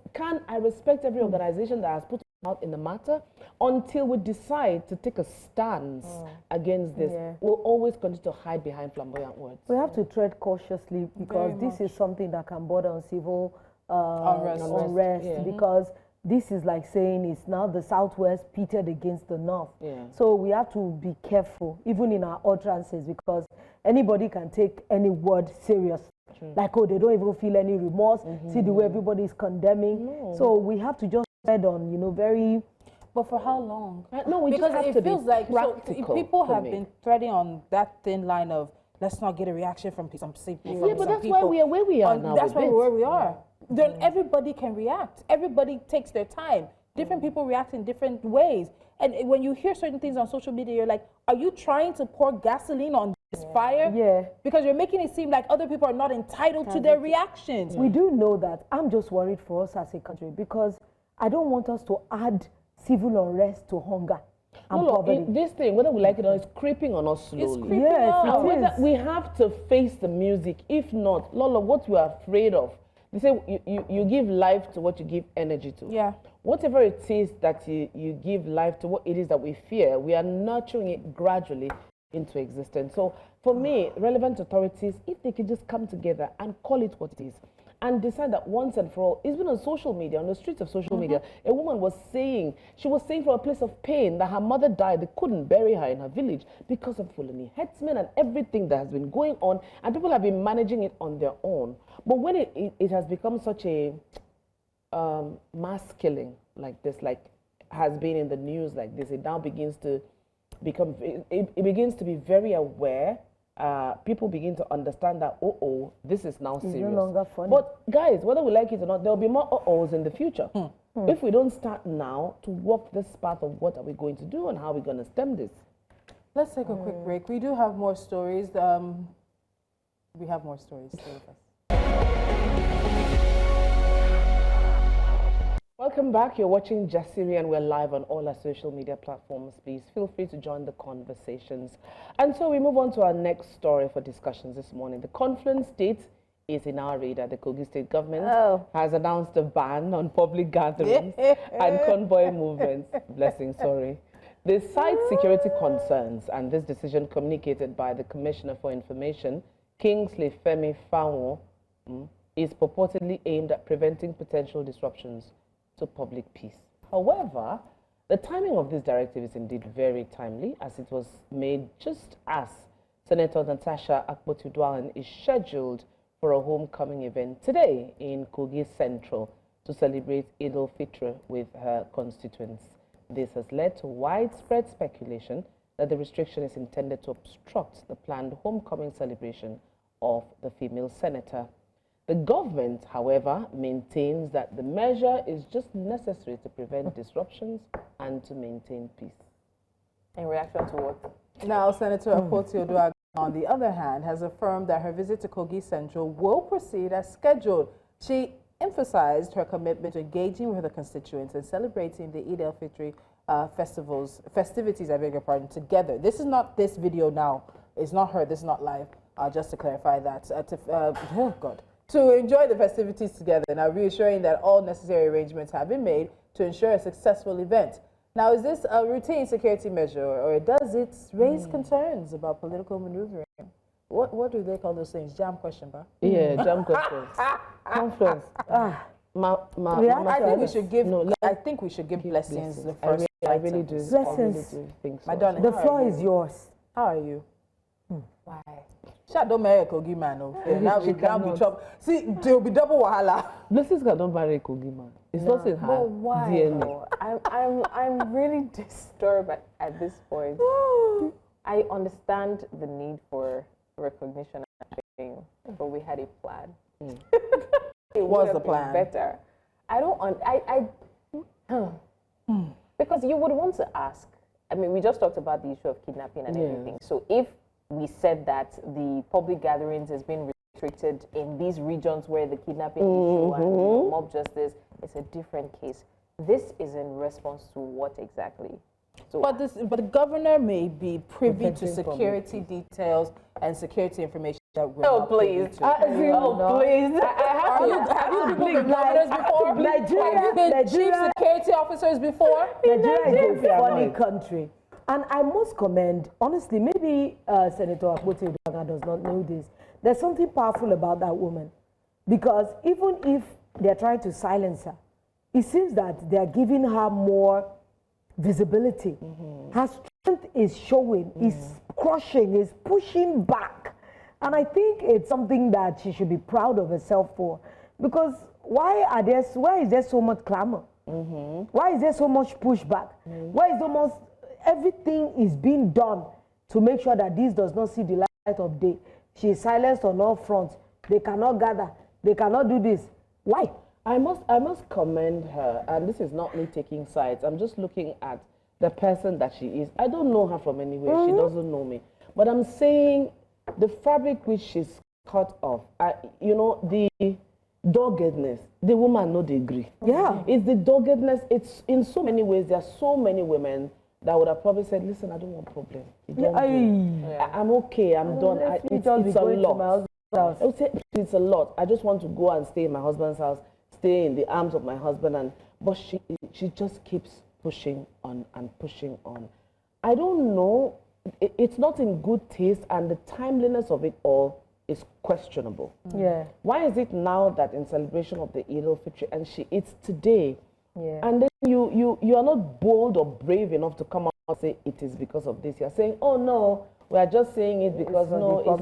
[SPEAKER 4] I respect every organization that has put out in the matter until we decide to take a stance against this. We'll always continue to hide behind flamboyant words.
[SPEAKER 3] We have to tread cautiously because this is something that can border on civil unrest because this is like saying it's now the Southwest pitted against the North. So we have to be careful, even in our utterances, because anybody can take any word seriously. Like, oh, they don't even feel any remorse. See the way everybody is condemning. So we have to just tread on, very...
[SPEAKER 1] But for how long?
[SPEAKER 4] No, we
[SPEAKER 1] because
[SPEAKER 4] just have
[SPEAKER 1] it
[SPEAKER 4] to
[SPEAKER 1] feels
[SPEAKER 4] be
[SPEAKER 1] like
[SPEAKER 4] practical.
[SPEAKER 1] People have been treading on that thin line of let's not get a reaction from some people.
[SPEAKER 4] Yeah, but that's why we are where we are now.
[SPEAKER 1] That's why we're where we are. Then everybody can react. Everybody takes their time. Different people react in different ways. And when you hear certain things on social media, you're like, are you trying to pour gasoline on this fire? Because you're making it seem like other people are not entitled to their reactions.
[SPEAKER 3] We do know that. I'm just worried for us as a country because I don't want us to add civil unrest to hunger.
[SPEAKER 4] This thing, whether we like it or not, is creeping on us slowly.
[SPEAKER 1] It's creeping out.
[SPEAKER 4] We have to face the music. If not, Lolo, what we are afraid of, they say you give life to what you give energy to. Whatever it is that you give life to, what it is that we fear, we are nurturing it gradually into existence. So for me, relevant authorities, if they can just come together and call it what it is, and decide that once and for all, it's been on social media, on the streets of social media, a woman was saying, she was saying from a place of pain that her mother died, they couldn't bury her in her village because of Fulani headsmen and everything that has been going on, and people have been managing it on their own. But when it has become such a mass killing like this, like has been in the news like this, it now begins to become, it begins to be very aware. People begin to understand that, this is now serious.
[SPEAKER 3] It's no longer funny.
[SPEAKER 4] But guys, whether we like it or not, there will be more uh-ohs in the future. If we don't start now to walk this path of what are we going to do and how we're going to stem this.
[SPEAKER 1] Let's take a quick break. We do have more stories. We have more stories. Stay with us.
[SPEAKER 4] Welcome back. You're watching Jasiri and we're live on all our social media platforms. Please feel free to join the conversations. And so we move on to our next story for discussions this morning. The confluence date is in our radar. The Kogi State government has announced a ban on public gatherings and convoy movements. Blessing, sorry. They cite security concerns, and this decision communicated by the Commissioner for Information, Kingsley Femi Fawo, is purportedly aimed at preventing potential disruptions to public peace. However, the timing of this directive is indeed very timely, as it was made just as Senator Natasha Akpoti-Uduaghan is scheduled for a homecoming event today in Kogi Central to celebrate Edo Fitr with her constituents. This has led to widespread speculation that the restriction is intended to obstruct the planned homecoming celebration of the female senator. The government, however, maintains that the measure is just necessary to prevent disruptions and to maintain peace.
[SPEAKER 2] In reaction to what?
[SPEAKER 1] Now, Senator Akpoti-Uduaghan, on the other hand, has affirmed that her visit to Kogi Central will proceed as scheduled. She emphasized her commitment to engaging with her constituents and celebrating the Eid al-Fitr festivities, I beg your pardon, together. This is not this video now. It's not her. This is not live. Just to clarify that. To enjoy the festivities together, now reassuring that all necessary arrangements have been made to ensure a successful event. Now, is this a routine security measure, or does it raise concerns about political maneuvering? What do they call those things? Jam question, ba?
[SPEAKER 4] Yeah, jam questions. Confluence.
[SPEAKER 1] I think we should give. I think we should give blessings the first.
[SPEAKER 4] I really do.
[SPEAKER 3] Blessings.
[SPEAKER 4] I really do think so.
[SPEAKER 1] My darling,
[SPEAKER 3] The floor is yours.
[SPEAKER 1] How are you?
[SPEAKER 2] Why?
[SPEAKER 1] Shut don't marry a Kogi man. Now we can't be trouble. See, there will be double wahala.
[SPEAKER 4] Blessings cannot marry a Kogi man. It's not in her
[SPEAKER 2] But why?
[SPEAKER 4] DNA.
[SPEAKER 2] I'm really disturbed at this point. I understand the need for recognition and fame, but we had a plan. It
[SPEAKER 1] What's the
[SPEAKER 2] been
[SPEAKER 1] plan?
[SPEAKER 2] Better. I don't. Because you would want to ask. I mean, we just talked about the issue of kidnapping and everything. So if we said that the public gatherings has been restricted in these regions where the kidnapping issue and mob justice, it's a different case. This is in response to what exactly? So
[SPEAKER 1] But the governor may be privy to security details and security information that we're not privy to.
[SPEAKER 2] please.
[SPEAKER 1] Have you people been governors before? Have you been chief security officers before?
[SPEAKER 3] Nigeria is a funny country. And I must commend, honestly, maybe Senator Akpoti-Uduaghan does not know this. There's something powerful about that woman. Because even if they're trying to silence her, it seems that they're giving her more visibility. Her strength is showing, is crushing, is pushing back. And I think it's something that she should be proud of herself for. Because why is there so much clamor? Why is there so much pushback? Why is almost everything is being done to make sure that this does not see the light of day? She is silenced on all fronts. They cannot gather. They cannot do this. Why?
[SPEAKER 4] I must commend her, and this is not me taking sides. I'm just looking at the person that she is. I don't know her from anywhere. She doesn't know me. But I'm saying the fabric which she's cut off, you know, the doggedness, the woman no degree.
[SPEAKER 3] Yeah.
[SPEAKER 4] It's the doggedness. It's in so many ways. There are so many women that would have probably said, listen, I don't want problem. I'm okay. I'm done. It's a lot. I would say it's a lot. I just want to go and stay in my husband's house, stay in the arms of my husband, but she just keeps pushing on and pushing on. I don't know. It's not in good taste, and the timeliness of it all is questionable.
[SPEAKER 3] Yeah.
[SPEAKER 4] Why is it now that in celebration of the Edo Fitri and she eats today,
[SPEAKER 3] Yeah.
[SPEAKER 4] and then you are not bold or brave enough to come out and say it is because of this? You're saying, oh no, we are just saying it because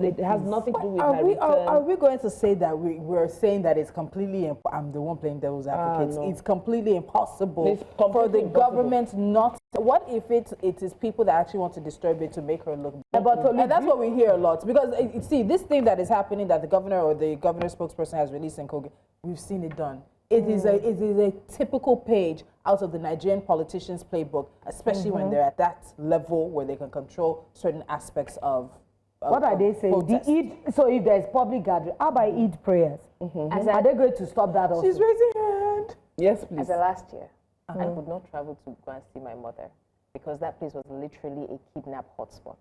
[SPEAKER 4] it has nothing to do with my return.
[SPEAKER 1] Are we going to say that we're saying that it's completely, I'm the one playing devil's advocate,
[SPEAKER 4] no.
[SPEAKER 1] it's completely impossible
[SPEAKER 4] It's completely
[SPEAKER 1] for the
[SPEAKER 4] impossible.
[SPEAKER 1] government not, what if it is people that actually want to disturb it to make her look
[SPEAKER 3] But
[SPEAKER 1] and that's what we hear a lot, because see, this thing that is happening that the governor or the governor's spokesperson has released in Kogi, we've seen it done. It is a typical page out of the Nigerian politicians' playbook, especially when they're at that level where they can control certain aspects of
[SPEAKER 3] What are they saying?
[SPEAKER 1] protest.
[SPEAKER 3] So if there's public gathering, how about Eid prayers? Are they going to stop that also?
[SPEAKER 1] She's raising her hand.
[SPEAKER 4] Yes, please.
[SPEAKER 2] As a last year, I could not travel to go and see my mother because that place was literally a kidnap hotspot.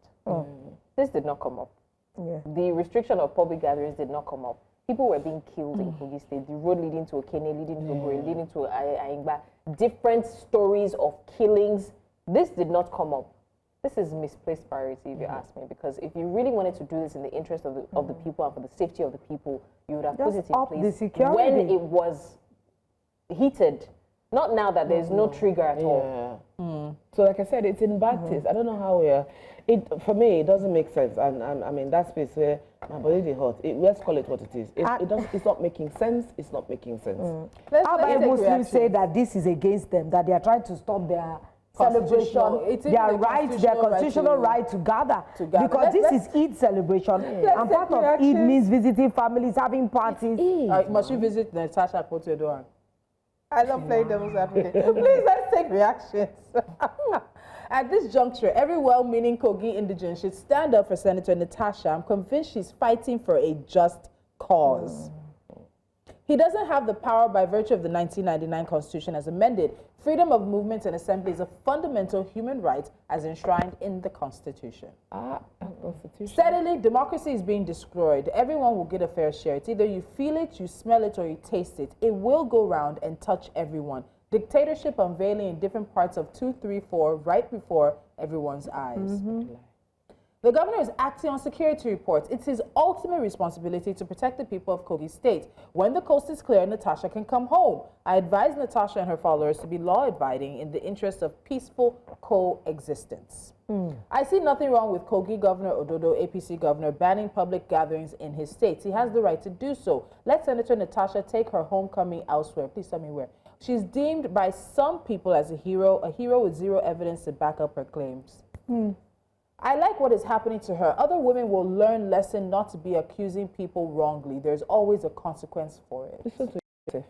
[SPEAKER 2] This did not come up.
[SPEAKER 3] Yeah.
[SPEAKER 2] The restriction of public gatherings did not come up. People were being killed in Kogi State. The road leading to Okene, leading to Ogure, leading to Aingba. Different stories of killings. This did not come up. This is misplaced priority, if you ask me, because if you really wanted to do this in the interest of the people and for the safety of the people, you would have put it in
[SPEAKER 3] up the
[SPEAKER 2] place
[SPEAKER 3] security.
[SPEAKER 2] when it was heated. Not now that there's no trigger at all.
[SPEAKER 4] So like I said, it's in bad taste. I don't know how we are. For me, it doesn't make sense. And I'm in that space where my body is hot. Let's call it what it is. It's not making sense. It's not making sense.
[SPEAKER 3] How about Muslims say that this is against them, that they are trying to stop their celebration, their constitutional right to gather. Because this is Eid celebration, and part of Eid means visiting families, having parties.
[SPEAKER 1] Must we visit Natasha Akpoti-Uduaghan? I love playing devil's advocate. Please, let's take reactions. At this juncture, every well-meaning Kogi indigene should stand up for Senator Natasha. I'm convinced she's fighting for a just cause. He doesn't have the power by virtue of the 1999 Constitution as amended. Freedom of movement and assembly is a fundamental human right as enshrined in the Constitution.
[SPEAKER 4] Constitution.
[SPEAKER 1] Steadily, democracy is being destroyed. Everyone will get a fair share. It's either you feel it, you smell it, or you taste it. It will go round and touch everyone. Dictatorship unveiling in different parts of 2, 3, 4, right before everyone's eyes. The governor is acting on security reports. It's his ultimate responsibility to protect the people of Kogi State. When the coast is clear, Natasha can come home. I advise Natasha and her followers to be law-abiding in the interest of peaceful coexistence. I see nothing wrong with Kogi Governor Ododo, APC Governor, banning public gatherings in his state. He has the right to do so. Let Senator Natasha take her homecoming elsewhere. Please tell me where. She's deemed by some people as a hero with zero evidence to back up her claims. I like what is happening to her. Other women will learn lesson not to be accusing people wrongly. There's always a consequence for it.
[SPEAKER 4] Listen to yourself.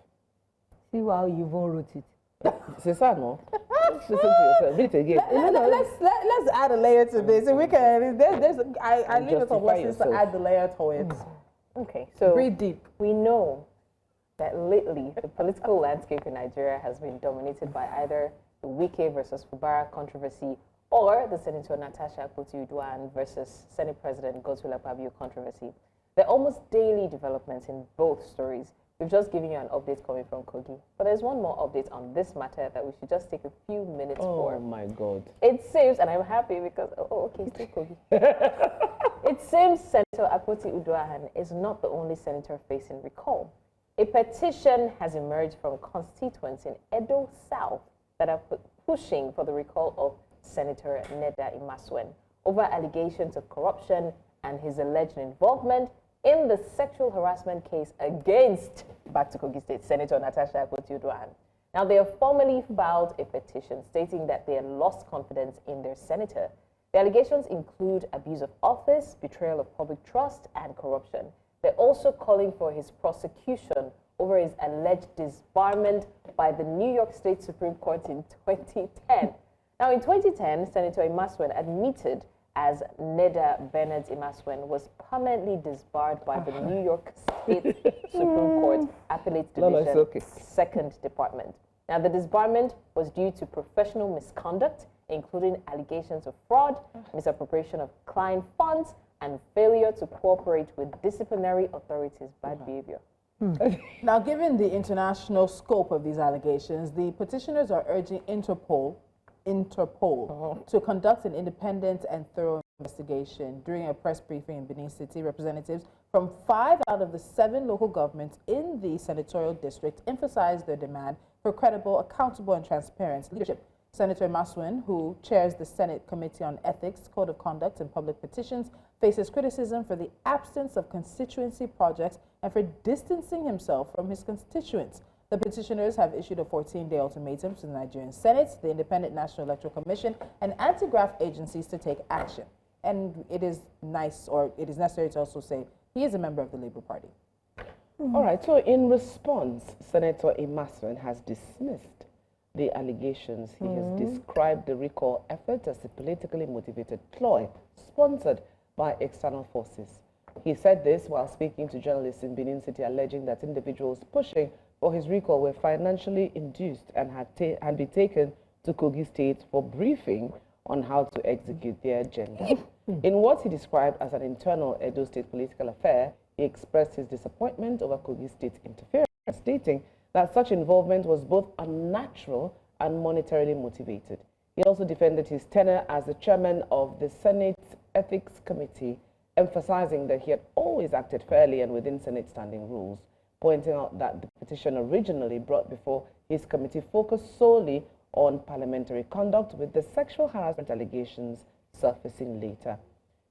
[SPEAKER 3] See how you even wrote it.
[SPEAKER 4] C'est ça, no? Listen to yourself. Read it again.
[SPEAKER 1] Let's add a layer to this. If we can, I leave it some lessons to add the layer to it.
[SPEAKER 2] Okay, so
[SPEAKER 1] Breathe deep.
[SPEAKER 2] we know that lately the political landscape in Nigeria has been dominated by either the Wike versus Fubara controversy or the Senator Natasha Akpoti-Uduaghan versus Senate President Godswill Akpabio controversy. There are almost daily developments in both stories. We've just given you an update coming from Kogi. But there's one more update on this matter that we should just take a few minutes for.
[SPEAKER 4] Oh my God.
[SPEAKER 2] It seems, and I'm happy because, okay, still Kogi. It seems Senator Akpoti-Uduaghan is not the only senator facing recall. A petition has emerged from constituents in Edo South that are pushing for the recall of Senator Neda Imasuen over allegations of corruption and his alleged involvement in the sexual harassment case against, back to Kogi State, Senator Natasha Akpoti-Uduaghan. Now, they have formally filed a petition stating that they had lost confidence in their senator. The allegations include abuse of office, betrayal of public trust, and corruption. They're also calling for his prosecution over his alleged disbarment by the New York State Supreme Court in 2010. Now, in 2010, Senator Imasuen admitted as Neda Bernard Imasuen was permanently disbarred by the New York State Supreme Court Appellate Division, Second Department. Now, the disbarment was due to professional misconduct, including allegations of fraud, misappropriation of client funds, and failure to cooperate with disciplinary authorities' bad behavior.
[SPEAKER 1] Now, given the international scope of these allegations, the petitioners are urging Interpol to conduct an independent and thorough investigation. During a press briefing in Benin City, representatives from 5 out of the 7 local governments in the senatorial district emphasized their demand for credible, accountable, and transparent leadership. Senator Imasuen, who chairs the Senate Committee on Ethics, Code of Conduct, and Public Petitions, faces criticism for the absence of constituency projects and for distancing himself from his constituents. The petitioners have issued a 14-day ultimatum to the Nigerian Senate, the Independent National Electoral Commission, and anti-graft agencies to take action. And it is nice, or it is necessary to also say, he is a member of the Labour Party.
[SPEAKER 4] All right, so in response, Senator Imasuen has dismissed the allegations. He has described the recall effort as a politically motivated ploy sponsored by external forces. He said this while speaking to journalists in Benin City, alleging that individuals pushing for his recall were financially induced and had been taken to Kogi State for briefing on how to execute their agenda. In what he described as an internal Edo State political affair, he expressed his disappointment over Kogi State's interference, stating that such involvement was both unnatural and monetarily motivated. He also defended his tenure as the chairman of the Senate Ethics Committee, emphasizing that he had always acted fairly and within Senate standing rules, pointing out that the petition originally brought before his committee focused solely on parliamentary conduct, with the sexual harassment allegations surfacing later.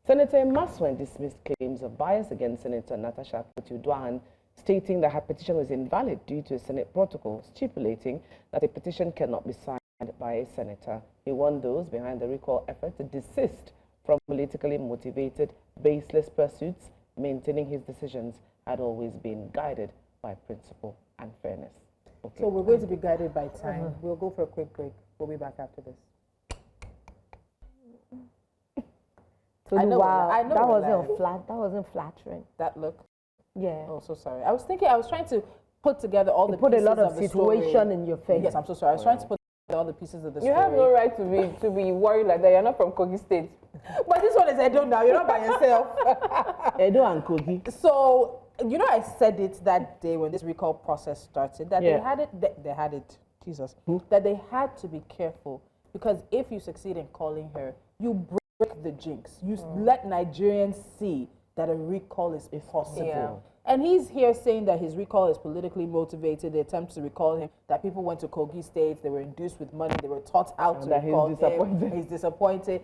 [SPEAKER 4] Senator Imasuen dismissed claims of bias against Senator Natasha Akpoti-Uduaghan, stating that her petition was invalid due to a Senate protocol stipulating that a petition cannot be signed by a senator. He warned those behind the recall effort to desist from politically motivated, baseless pursuits, maintaining his decisions had always been guided by principle and fairness. Okay.
[SPEAKER 1] So we're going to be guided by time. We'll go for a quick break. We'll be back after this.
[SPEAKER 3] I know, wow,
[SPEAKER 1] I know
[SPEAKER 3] that wasn't flattering.
[SPEAKER 1] That look.
[SPEAKER 3] Yeah.
[SPEAKER 1] Oh, so sorry. I was trying to put together all the
[SPEAKER 3] put a
[SPEAKER 1] pieces
[SPEAKER 3] lot of
[SPEAKER 1] the
[SPEAKER 3] situation
[SPEAKER 1] story.
[SPEAKER 3] in your face.
[SPEAKER 1] Yes, I'm so sorry. I was trying to put together all the pieces of the story.
[SPEAKER 2] You have no right to be worried like that. You're not from Kogi State.
[SPEAKER 1] But this one is Edo now. You're not by yourself.
[SPEAKER 4] Edo and Kogi.
[SPEAKER 1] So, you know, I said it that day when this recall process started, that they had it, Jesus, that they had to be careful, because if you succeed in calling her, you break the jinx. You let Nigerians see that a recall is possible.
[SPEAKER 2] Yeah.
[SPEAKER 1] And he's here saying that his recall is politically motivated. The attempts to recall him, that people went to Kogi State, they were induced with money, they were taught how to recall him. He's disappointed.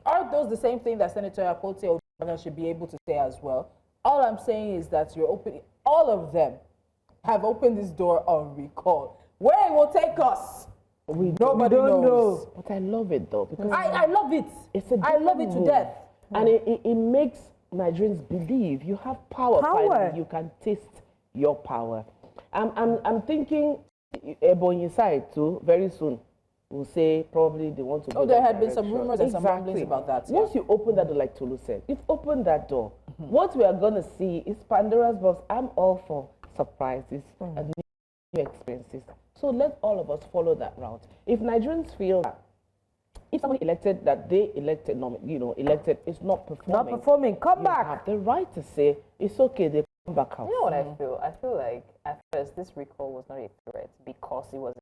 [SPEAKER 1] Are those the same thing that Senator Akpoti-Uduaghan should be able to say as well? All I'm saying is that all of them have opened this door on recall. Where it will take us, nobody knows.
[SPEAKER 4] But I love it though, because
[SPEAKER 1] I love it. I love it to death.
[SPEAKER 4] And it makes Nigerians believe you have power. Finally, you can taste your power. I'm thinking Ebonyi side too, very soon will say probably they want to go.
[SPEAKER 1] Oh, there had been some rumors and some rumblings about that.
[SPEAKER 4] Once you open that door, like Tolu said, you've opened that door. What we are going to see is Pandora's box. I'm all for surprises and new experiences. So let all of us follow that route. If Nigerians feel that if someone elected that they elected, elected is not performing,
[SPEAKER 3] come back.
[SPEAKER 4] You have the right to say it's okay. They come back out.
[SPEAKER 2] You know what I feel? I feel like at first this recall was not a threat because it was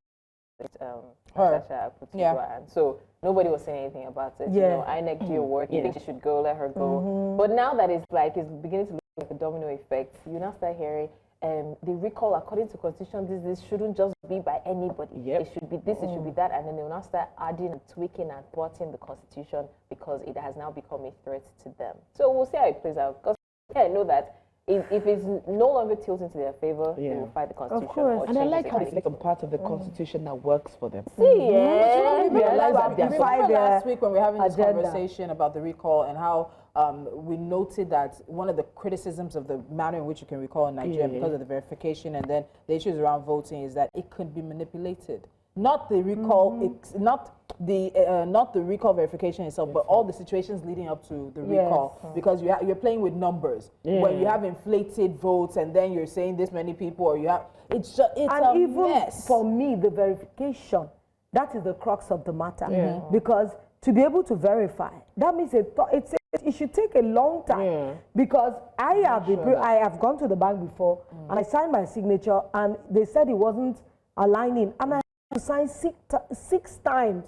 [SPEAKER 2] Natasha Akpoti-Uduaghan. So nobody was saying anything about it.
[SPEAKER 3] Yeah.
[SPEAKER 2] You know, INEC do your work. You think she should go, let her go. But now that it's beginning to look like a domino effect, you now start hearing the recall, according to Constitution, this shouldn't just be by anybody. It should be this, it should be that, and then they will now start adding and tweaking and thwarting the Constitution because it has now become a threat to them. So we'll see how it plays out. Because I know that if it's no longer tilting to their favor, they will fight the Constitution.
[SPEAKER 3] Of course.
[SPEAKER 4] And I like how they select some part of the Constitution that works for them.
[SPEAKER 1] Remember last week when we were having this conversation about the recall and how we noted that one of the criticisms of the manner in which you can recall in Nigeria because of the verification and then the issues around voting is that it could be manipulated. Not the recall, not the recall verification itself, but all the situations leading up to the recall, because you're playing with numbers. When you have inflated votes, and then you're saying this many people, or you have it's a mess.
[SPEAKER 3] For me, the verification, that is the crux of the matter, because to be able to verify, that means it should take a long time, because I have gone to the bank before and I signed my signature and they said it wasn't aligning, and I to sign six times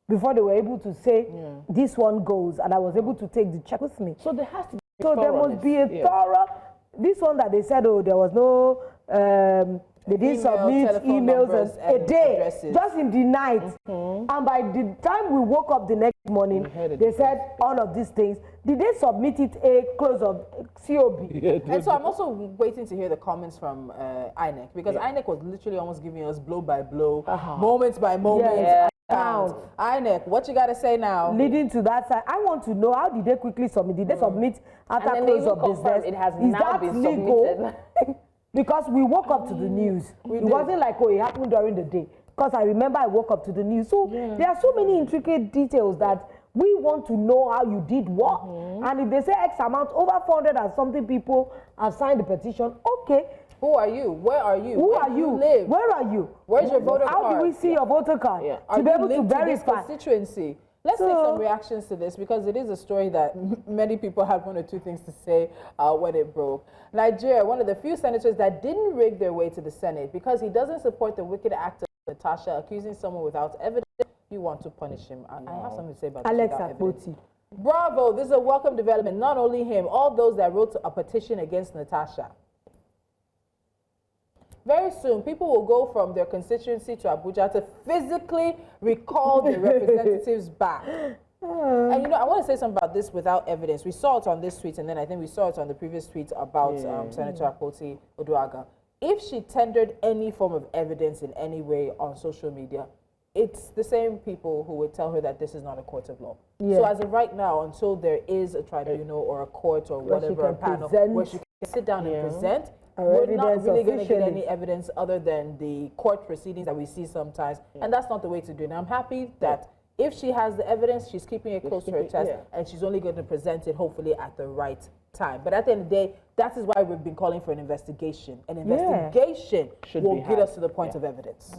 [SPEAKER 3] before they were able to say this one goes, and I was able to take the check with me.
[SPEAKER 4] So there has to be
[SPEAKER 3] So there must be a thorough. This one that they said, oh, there was no. They didn't submit emails and a day,
[SPEAKER 1] addresses.
[SPEAKER 3] just in the night. And by the time we woke up the next morning, they said all of these things. Did they submit it a close of COB?
[SPEAKER 1] And so I'm also waiting to hear the comments from INEC, because INEC was literally almost giving us blow by blow, moments by moment.
[SPEAKER 3] Yes.
[SPEAKER 1] INEC, what you got to say now?
[SPEAKER 3] Leading to that side, I want to know, how did they quickly submit? Did they submit after
[SPEAKER 2] And then
[SPEAKER 3] close
[SPEAKER 2] they
[SPEAKER 3] of
[SPEAKER 2] even confirmed
[SPEAKER 3] business?
[SPEAKER 2] it has
[SPEAKER 3] Is
[SPEAKER 2] now
[SPEAKER 3] that
[SPEAKER 2] been
[SPEAKER 3] legal?
[SPEAKER 2] submitted.
[SPEAKER 3] Because we woke up to the news. It wasn't like, oh, it happened during the day. Because I remember I woke up to the news. So there are so many intricate details that we want to know how you did what. And if they say X amount, over 400 and something people have signed the petition, okay.
[SPEAKER 1] Who are you? Where are you?
[SPEAKER 3] Who
[SPEAKER 1] Where
[SPEAKER 3] are
[SPEAKER 1] do
[SPEAKER 3] you?
[SPEAKER 1] live?
[SPEAKER 3] Where are you?
[SPEAKER 1] Where's your voter
[SPEAKER 3] How
[SPEAKER 1] card?
[SPEAKER 3] do we see your voter card?
[SPEAKER 1] Are
[SPEAKER 3] To be
[SPEAKER 1] you
[SPEAKER 3] able to
[SPEAKER 1] linked to this
[SPEAKER 3] verify.
[SPEAKER 1] constituency? Let's take some reactions to this, because it is a story that many people had one or two things to say when it broke. Nigeria, one of the few senators that didn't rig their way to the Senate because he doesn't support the wicked act of Natasha accusing someone without evidence. You want to punish him. And I have something to say about this
[SPEAKER 3] Alex
[SPEAKER 1] without evidence.
[SPEAKER 3] Akpoti.
[SPEAKER 1] Bravo, this is a welcome development. Not only him, all those that wrote a petition against Natasha. Very soon, people will go from their constituency to Abuja to physically recall their representatives back. And you know, I want to say something about this without evidence. We saw it on this tweet, and then I think we saw it on the previous tweet about Senator Akpoti-Uduaghan. If she tendered any form of evidence in any way on social media, it's the same people who would tell her that this is not a court of law. So as of right now, until there is a tribunal or a court or whatever, a panel where she can sit down and present, we're not really going to get any evidence other than the court proceedings that we see sometimes. And that's not the way to do it. And I'm happy that if she has the evidence, she's keeping it close to her chest, and she's only going to present it hopefully at the right time. But at the end of the day, that is why we've been calling for an investigation. An investigation will get us to the point of evidence.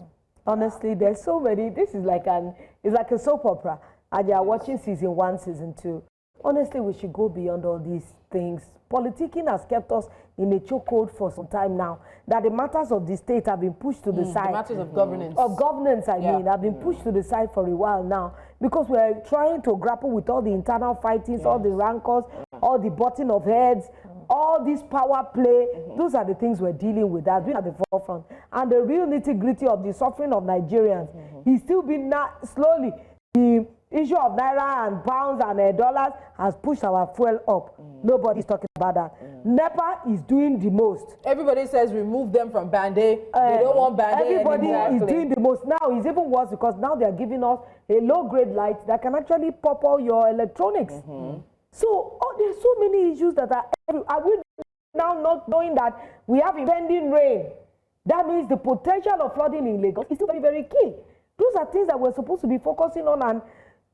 [SPEAKER 3] Honestly, there's so many. This is like it's like a soap opera, and you are watching season 1, season 2. Honestly, we should go beyond all these things. Politicking has kept us in a chokehold for some time now. That the matters of the state have been pushed to the side.
[SPEAKER 1] The matters of governance.
[SPEAKER 3] Of governance, I mean, have been pushed to the side for a while now, because we are trying to grapple with all the internal fightings, all the rancors, all the butting of heads, all this power play. Those are the things we're dealing with. That's been at the forefront. And the real nitty-gritty of the suffering of Nigerians is still being slowly. The issue of naira and pounds and dollars has pushed our fuel up. Nobody's talking about that. NEPA is doing the most.
[SPEAKER 1] Everybody says remove them from Band-Aid. They don't want Band-Aid
[SPEAKER 3] Everybody
[SPEAKER 1] anymore.
[SPEAKER 3] is doing the most. Now it's even worse because now they are giving us a low-grade light that can actually pop all your electronics. So there's so many issues that are we now not knowing that we have impending rain? That means the potential of flooding in Lagos is still very, very key. Those are things that we're supposed to be focusing on and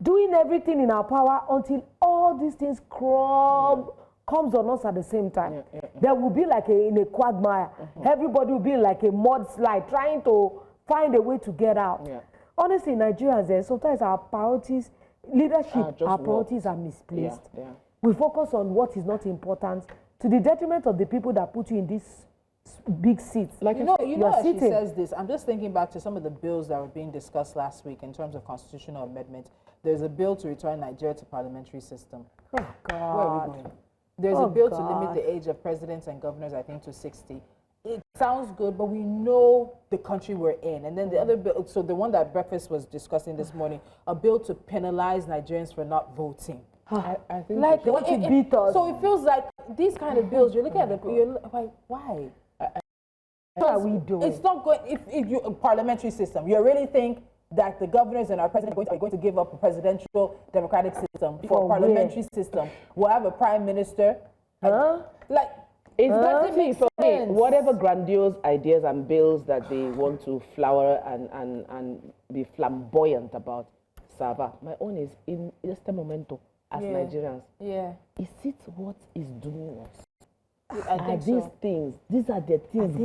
[SPEAKER 3] doing everything in our power until all these things comes on us at the same time. There will be like in a quagmire. Everybody will be like a mudslide trying to find a way to get out. Honestly, Nigerians, sometimes our priorities, leadership, our priorities are misplaced. We focus on what is not important to the detriment of the people that put you in these big seats.
[SPEAKER 1] Like you know, as she says this, I'm just thinking back to some of the bills that were being discussed last week in terms of constitutional amendment. There's a bill to return Nigeria to parliamentary system.
[SPEAKER 3] Oh, God.
[SPEAKER 1] Where are we going? There's a bill to limit the age of presidents and governors, I think, to 60. It sounds good, but we know the country we're in. And then the other bill, so the one that Breakfast was discussing this morning, a bill to penalize Nigerians for not voting.
[SPEAKER 4] I think
[SPEAKER 1] Like,
[SPEAKER 3] they want to beat us.
[SPEAKER 1] So it feels like these kind of bills, you're looking at you're like, why?
[SPEAKER 3] What are we doing?
[SPEAKER 1] It's not going, if you a parliamentary system, you really think that the governors and our president are going to give up a presidential democratic system for a parliamentary system? We'll have a prime minister. Like,
[SPEAKER 4] it's definitely for me, whatever grandiose ideas and bills that they want to flower and be flamboyant about, Sava, my own is in este momento as Nigerians. Is it what is doing us? Are these things, these are the things,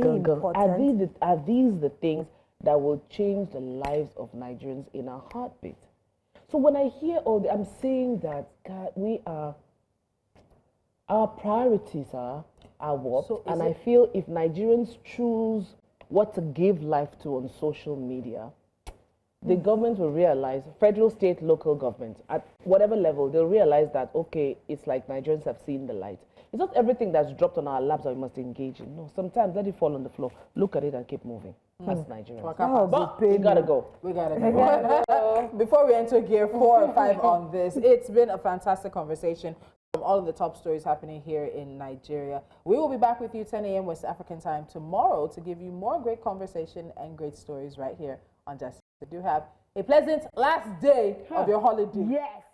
[SPEAKER 4] are these the things that will change the lives of Nigerians in a heartbeat? So when I hear all I'm saying that, God, our priorities are warped, and I feel if Nigerians choose what to give life to on social media, the government will realize, federal, state, local governments, at whatever level, they'll realize that, okay, it's like Nigerians have seen the light. It's not everything that's dropped on our laps that we must engage in. No, sometimes let it fall on the floor, look at it and keep moving. That's Nigerians. But we gotta go.
[SPEAKER 1] We gotta go. Before we enter gear 4 or 5 on this, it's been a fantastic conversation from all of the top stories happening here in Nigeria. We will be back with you 10 a.m. West African time tomorrow to give you more great conversation and great stories right here on Justice. Do have a pleasant last day of your holiday.
[SPEAKER 3] Yes.